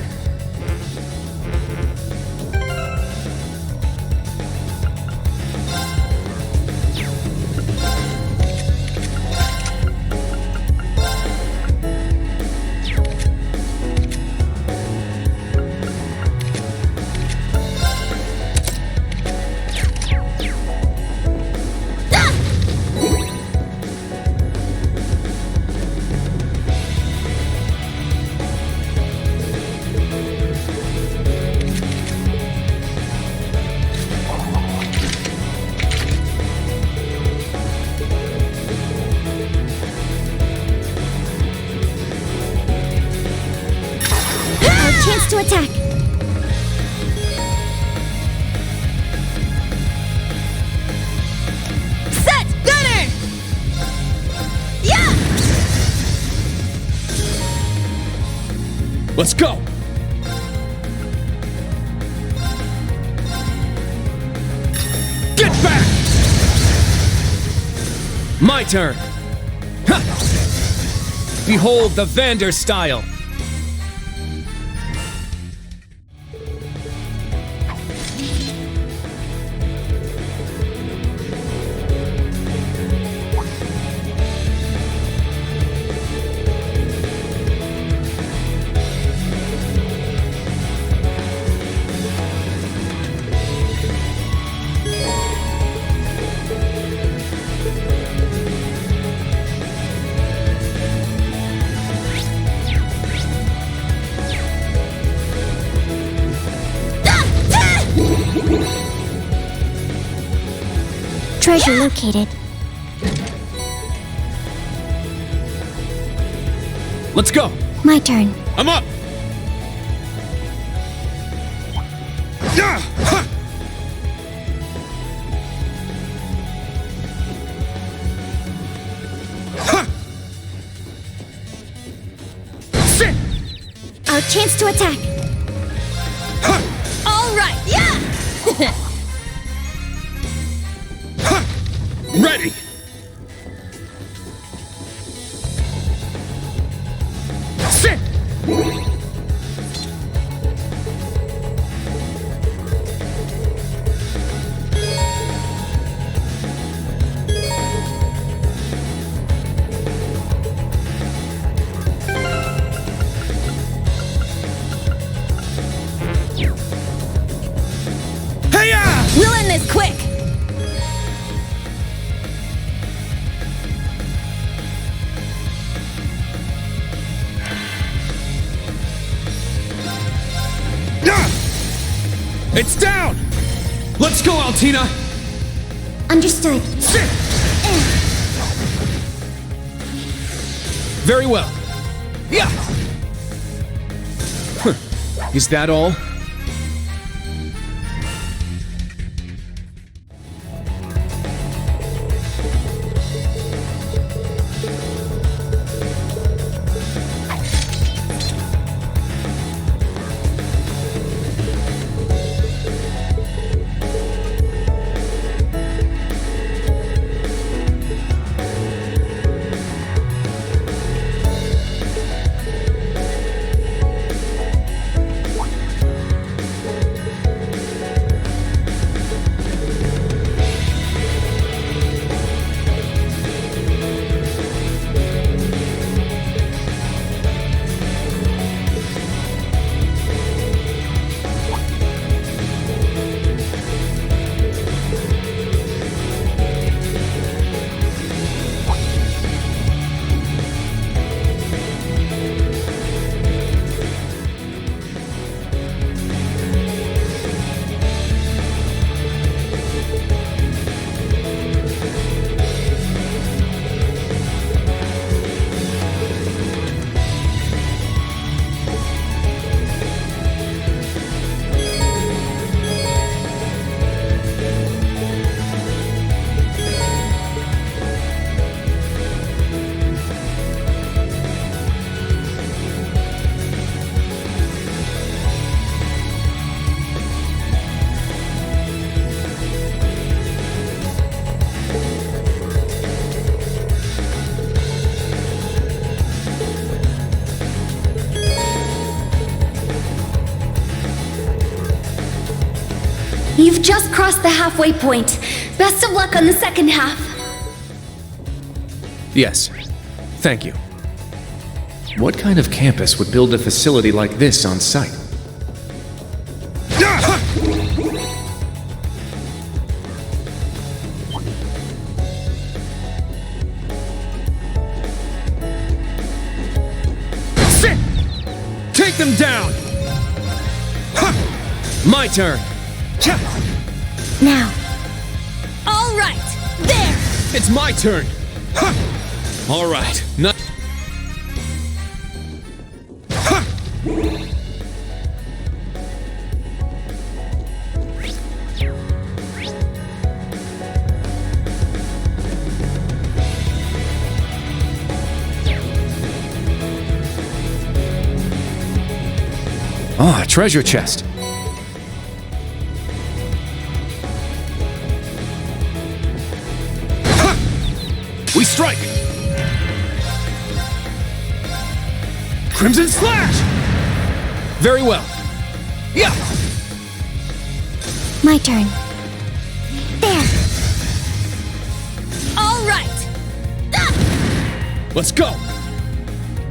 To attack. Set! Gunner! Yeah! Let's go! Get back! My turn! Ha! Behold the Vander style! Treasure located. Let's go! My turn. I'm up! Our chance to attack. All right. Yeah. Ready! Sit! We'll end this quick. It's down! Let's go, Altina! Understood. Very well. Yeah! Is that all? You've just crossed the halfway point. Best of luck on the second half. Yes. Thank you. What kind of campus would build a facility like this on site? Sit! Take them down! My turn! Now. All right. There. It's my turn! All right. Not. Ah, a treasure chest. We strike! Crimson Slash! Very well. Yeah! My turn. There. All right. Let's go!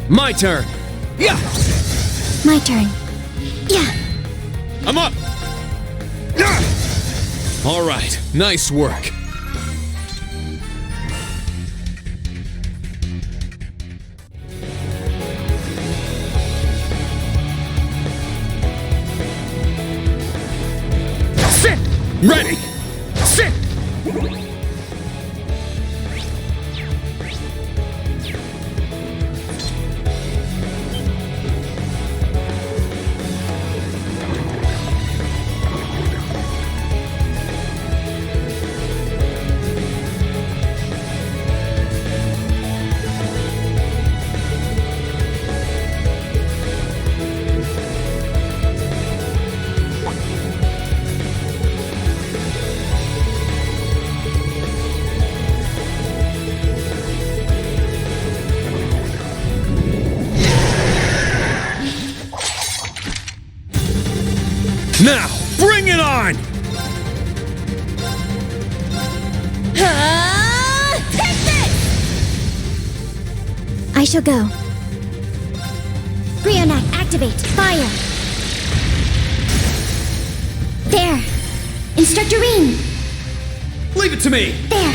My turn! Yeah! My turn. Yeah. I'm up! All right, nice work. Sit! Ready! Sit! Now, bring it on! Take this! I shall go. Brionac, activate. Fire. There. Instructor Ring. Leave it to me! There.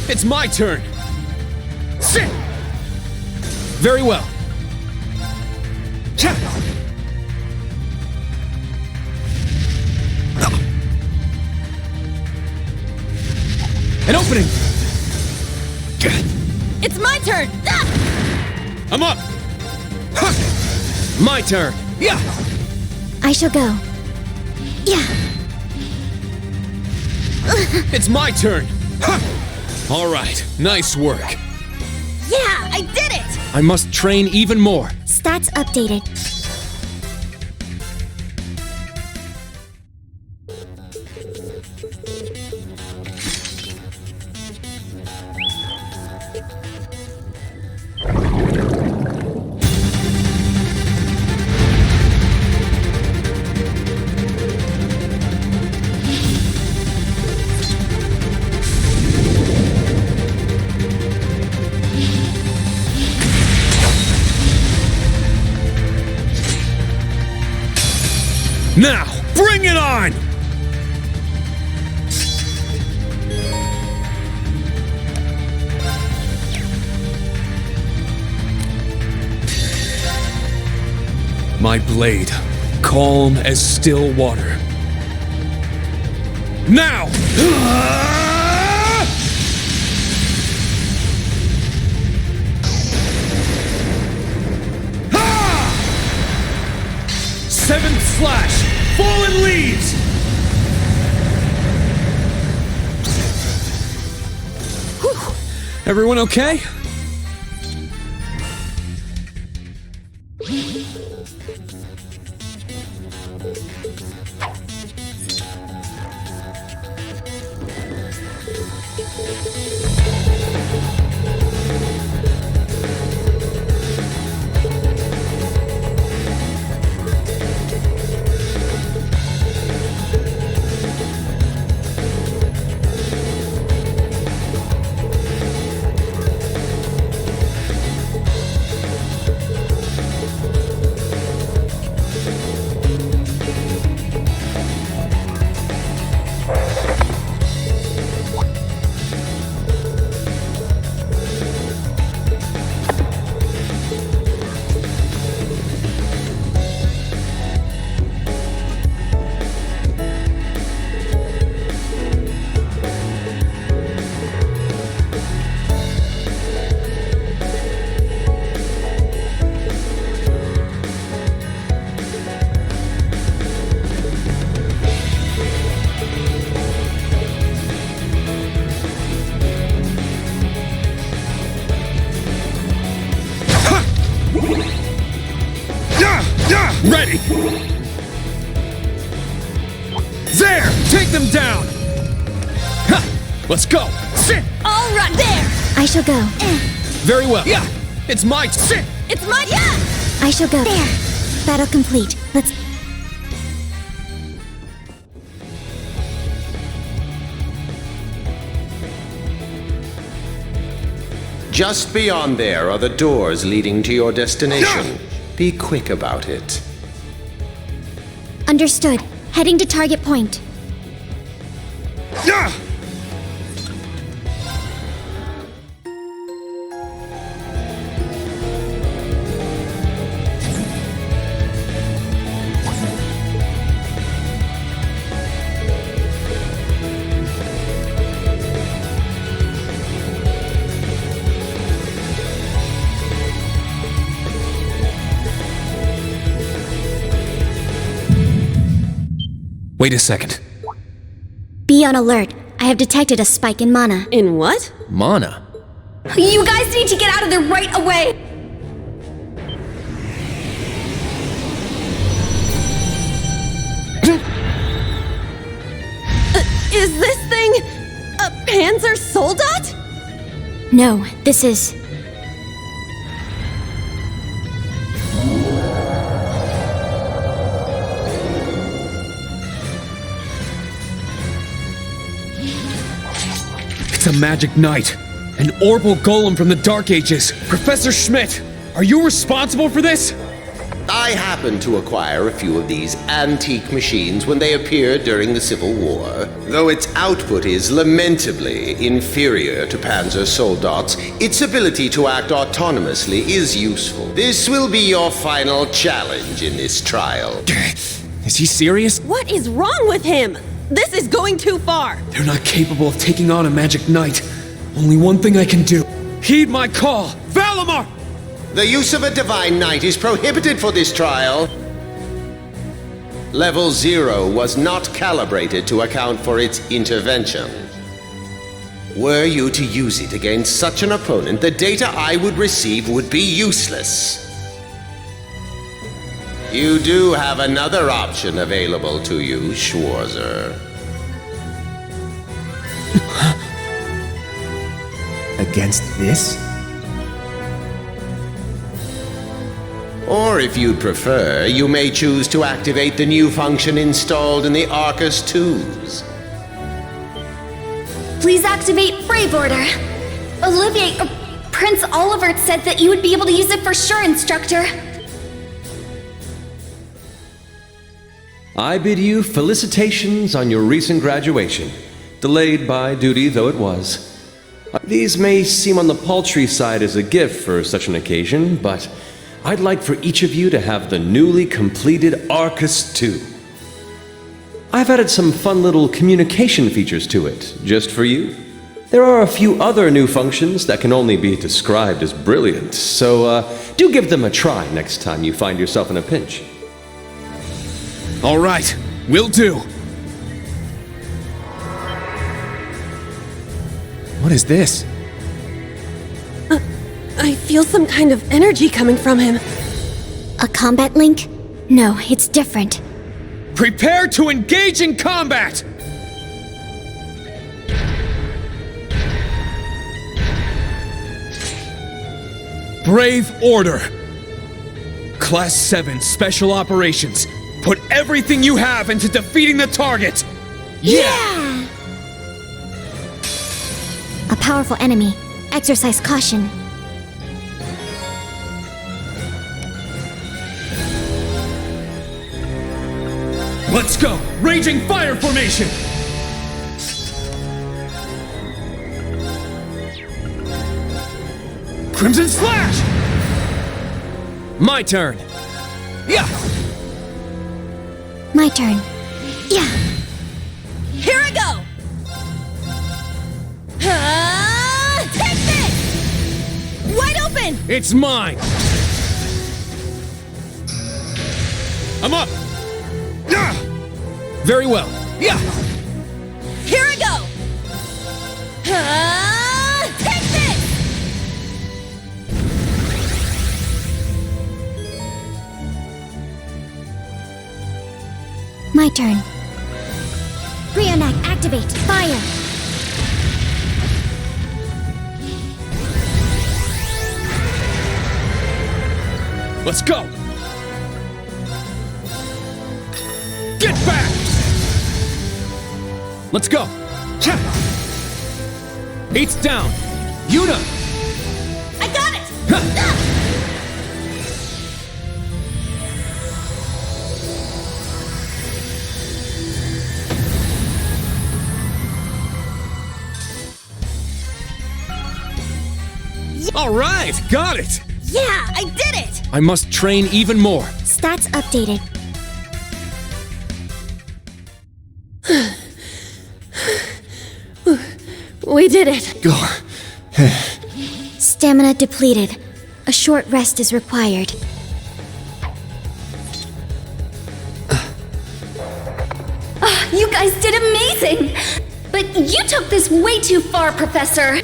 It's my turn! Sit! Very well. An opening! It's my turn! Ah! I'm up! My turn! Yeah! I shall go. Yeah. It's my turn! All right, nice work. Yeah, I did it! I must train even more. Stats updated. Now, bring it on! My blade, calm as still water. Now! Seventh slash! Fallen leaves! Whew. Everyone okay? Ready! There! Take them down! Ha! Let's go! Sit! All right, there! I shall go. Very well. Yeah! It's my sit! It's my I shall go. There! Battle complete. Let's... Just beyond there are the doors leading to your destination. Be quick about it. Understood. Heading to target point. Yeah! Wait a second. Be on alert. I have detected a spike in mana. In what? Mana? You guys need to get out of there right away! Is this thing a Panzer Soldat? No, this is... It's a magic knight. An orbal golem from the Dark Ages. Professor Schmidt, are you responsible for this? I happened to acquire a few of these antique machines when they appeared during the Civil War. Though its output is lamentably inferior to Panzer Soldat's, its ability to act autonomously is useful. This will be your final challenge in this trial. Is he serious? What is wrong with him? This is going too far. They're not capable of taking on a magic knight. Only one thing I can do. Heed my call! Valimar! The use of a Divine Knight is prohibited for this trial. Level 0 was not calibrated to account for its intervention. Were you to use it against such an opponent, the data I would receive would be useless. You do have another option available to you, Schwarzer. Against this? Or if you'd prefer, you may choose to activate the new function installed in the Arcus 2s. Please activate Brave Order. Olivier, Prince Oliver said that you would be able to use it for sure, Instructor. I bid you felicitations on your recent graduation, delayed by duty though it was. These may seem on the paltry side as a gift for such an occasion, but I'd like for each of you to have the newly completed Arcus 2. I've added some fun little communication features to it, just for you. There are a few other new functions that can only be described as brilliant, so do give them a try next time you find yourself in a pinch. All right, will do. What is this? I feel some kind of energy coming from him. A combat link? No, it's different. Prepare to engage in combat! Brave Order. Class 7 Special Operations. Put everything you have into defeating the target! Yeah! A powerful enemy. Exercise caution. Let's go! Raging fire formation! Crimson Slash! My turn! Yeah! My turn. Yeah! Here I go! Take this! Wide open! It's mine! I'm up! Yeah! Very well. Yeah! Here I go! Take this! My turn. Brionac, activate! Fire! Let's go! Get back! Let's go! Cha! Eight's down! Yuna! I got it! All right, got it! Yeah, I did it! I must train even more. Stats updated. We did it. Go. Stamina depleted. A short rest is required. You guys did amazing! But you took this way too far, Professor!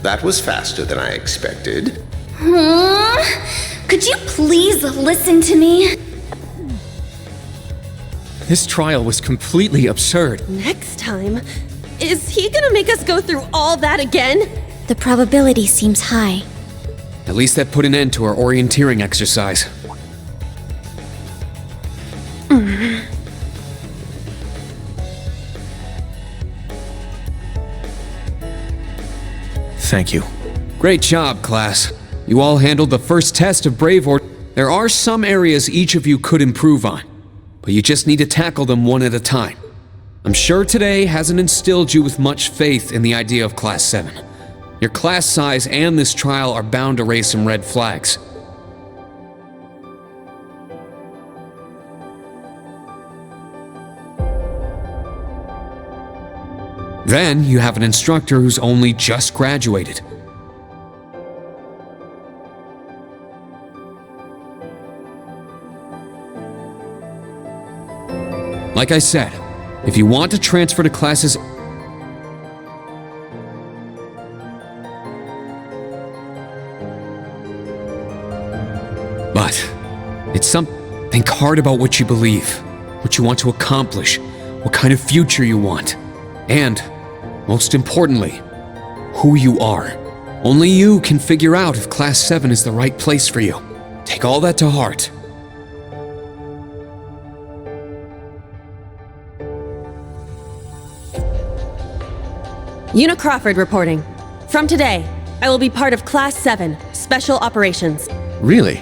That was faster than I expected. Could you please listen to me? This trial was completely absurd. Next time, is he gonna make us go through all that again? The probability seems high. At least that put an end to our orienteering exercise. Thank you. Great job, class. You all handled the first test of Brave Order. There are some areas each of you could improve on, but you just need to tackle them one at a time. I'm sure today hasn't instilled you with much faith in the idea of Class 7. Your class size and this trial are bound to raise some red flags. Then you have an instructor who's only just graduated. Like I said, if you want to transfer to classes, but it's something hard about what you believe, what you want to accomplish, what kind of future you want, and, most importantly, who you are. Only you can figure out if Class 7 is the right place for you. Take all that to heart. Una Crawford reporting. From today, I will be part of Class 7, Special Operations. Really?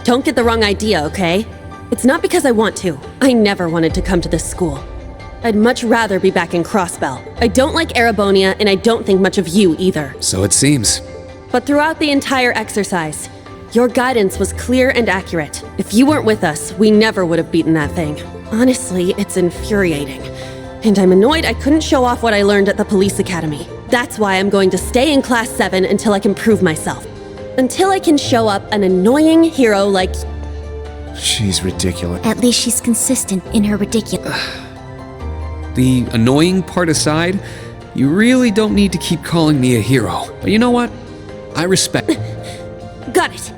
Don't get the wrong idea, okay? It's not because I want to. I never wanted to come to this school. I'd much rather be back in Crossbell. I don't like Erebonia, and I don't think much of you either. So it seems. But throughout the entire exercise, your guidance was clear and accurate. If you weren't with us, we never would have beaten that thing. Honestly, it's infuriating. And I'm annoyed I couldn't show off what I learned at the police academy. That's why I'm going to stay in Class 7 until I can prove myself. Until I can show up an annoying hero like... She's ridiculous. At least she's consistent in her ridiculous. The annoying part aside, you really don't need to keep calling me a hero. But you know what? I respect it. Got it.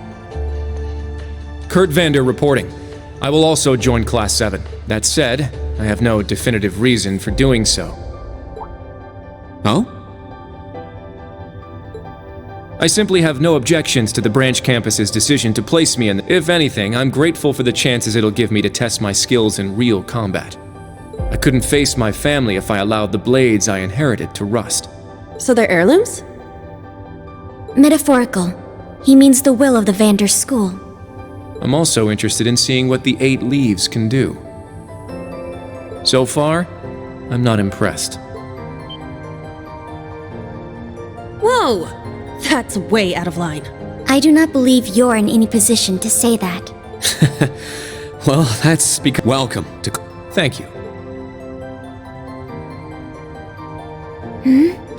Kurt Vander reporting. I will also join Class 7. That said, I have no definitive reason for doing so. Oh? I simply have no objections to the branch campus's decision to place me in. If anything, I'm grateful for the chances it'll give me to test my skills in real combat. I couldn't face my family if I allowed the blades I inherited to rust. So they're heirlooms? Metaphorical. He means the will of the Vander school. I'm also interested in seeing what the 8 leaves can do. So far, I'm not impressed. Whoa! That's way out of line. I do not believe you're in any position to say that. Well, that's because... Welcome to... Thank you.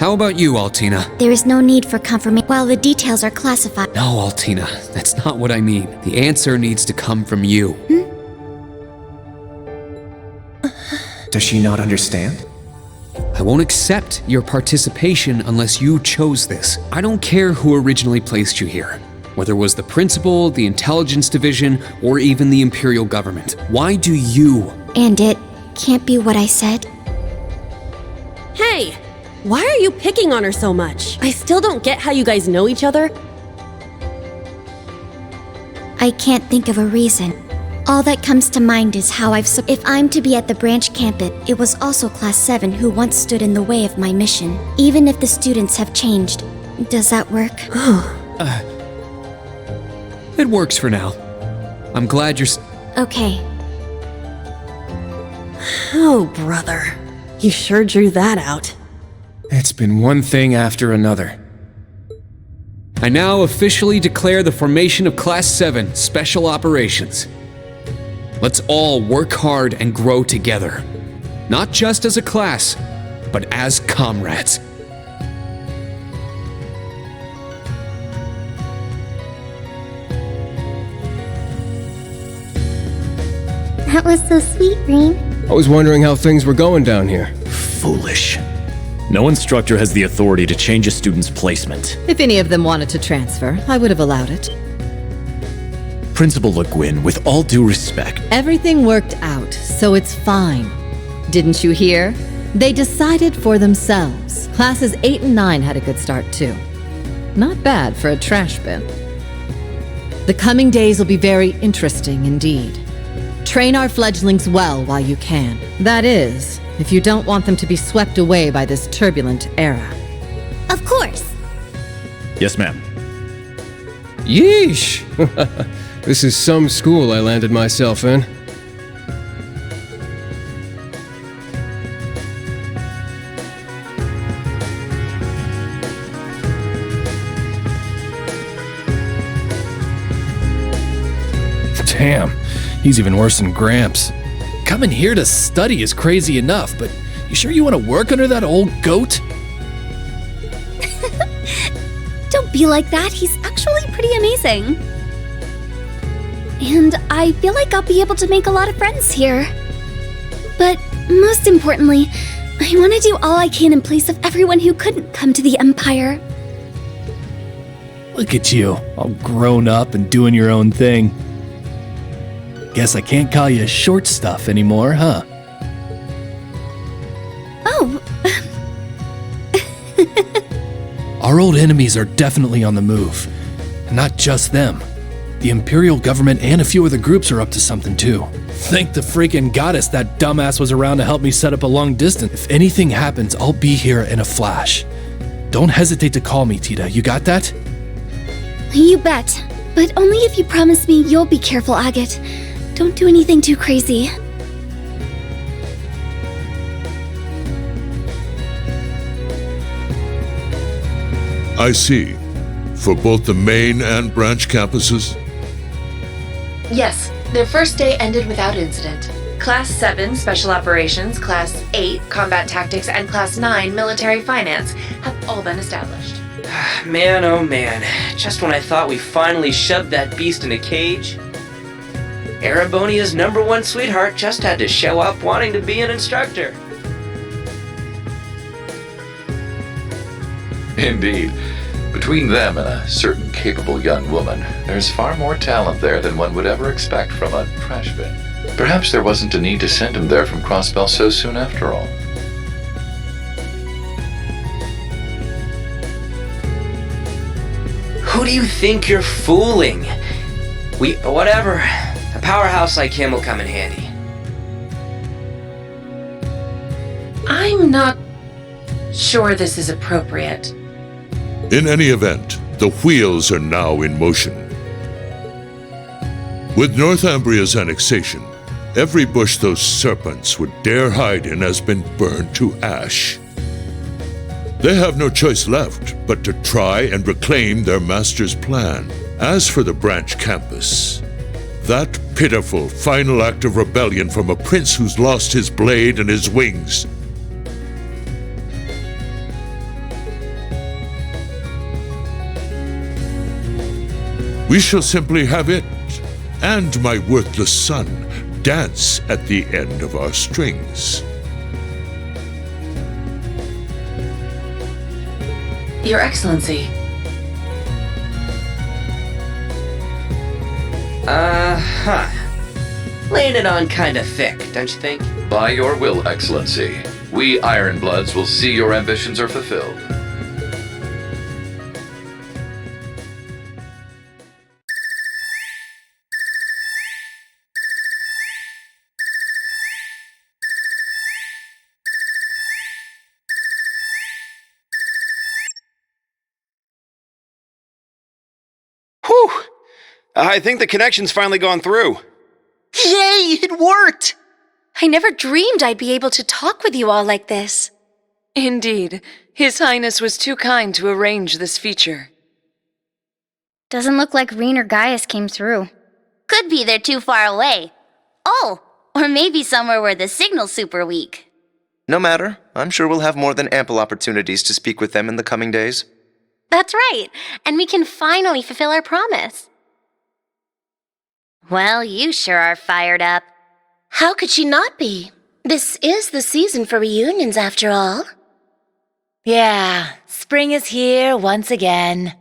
How about you, Altina? There is no need for confirmation while the details are classified. No, Altina, that's not what I mean. The answer needs to come from you. Does she not understand? I won't accept your participation unless you chose this. I don't care who originally placed you here, whether it was the principal, the intelligence division, or even the imperial government. Why do you? And it can't be what I said. Hey! Why are you picking on her so much? I still don't get how you guys know each other. I can't think of a reason. All that comes to mind is how if I'm to be at the branch campus, it was also Class 7 who once stood in the way of my mission. Even if the students have changed. Does that work? It works for now. I'm glad you're... Okay. Oh, brother. You sure drew that out. It's been one thing after another. I now officially declare the formation of Class 7 Special Operations. Let's all work hard and grow together. Not just as a class, but as comrades. That was so sweet, Rain. I was wondering how things were going down here. Foolish. No instructor has the authority to change a student's placement. If any of them wanted to transfer, I would have allowed it. Principal Le Guin, with all due respect. Everything worked out, so it's fine. Didn't you hear? They decided for themselves. Classes 8 and 9 had a good start too. Not bad for a trash bin. The coming days will be very interesting indeed. Train our fledglings well while you can. That is, if you don't want them to be swept away by this turbulent era. Of course. Yes, ma'am. Yeesh! This is some school I landed myself in. Damn, he's even worse than Gramps. Coming here to study is crazy enough, but you sure you want to work under that old goat? Don't be like that. He's actually pretty amazing. And I feel like I'll be able to make a lot of friends here. But most importantly, I want to do all I can in place of everyone who couldn't come to the Empire. Look at you, all grown up and doing your own thing. Guess I can't call you short stuff anymore, huh? Oh. Our old enemies are definitely on the move. And not just them. The Imperial government and a few other groups are up to something too. Thank the freaking goddess that dumbass was around to help me set up a long distance. If anything happens, I'll be here in a flash. Don't hesitate to call me, Tita. You got that? You bet. But only if you promise me you'll be careful, Agate. Don't do anything too crazy. I see. For both the main and branch campuses? Yes, their first day ended without incident. Class 7, Special Operations, Class 8, Combat Tactics, and Class 9, Military Finance have all been established. Man, oh man. Just when I thought we finally shoved that beast in a cage, Erebonia's #1 sweetheart just had to show up wanting to be an instructor. Indeed. Between them and a certain capable young woman, there's far more talent there than one would ever expect from a trash bin. Perhaps there wasn't a need to send him there from Crossbell so soon after all. Who do you think you're fooling? Whatever. A powerhouse like him will come in handy. I'm not sure this is appropriate. In any event, the wheels are now in motion. With Northumbria's annexation, every bush those serpents would dare hide in has been burned to ash. They have no choice left but to try and reclaim their master's plan. As for the branch campus, that pitiful final act of rebellion from a prince who's lost his blade and his wings. We shall simply have it, and my worthless son, dance at the end of our strings. Your Excellency. Laying it on kinda thick, don't you think? By your will, Excellency, we Ironbloods will see your ambitions are fulfilled. Whew! I think the connection's finally gone through. Yay, it worked! I never dreamed I'd be able to talk with you all like this. Indeed, His Highness was too kind to arrange this feature. Doesn't look like Reen or Gaius came through. Could be they're too far away. Oh, or maybe somewhere where the signal's super weak. No matter. I'm sure we'll have more than ample opportunities to speak with them in the coming days. That's right, and we can finally fulfill our promise. Well, you sure are fired up. How could she not be? This is the season for reunions, after all. Yeah, spring is here once again.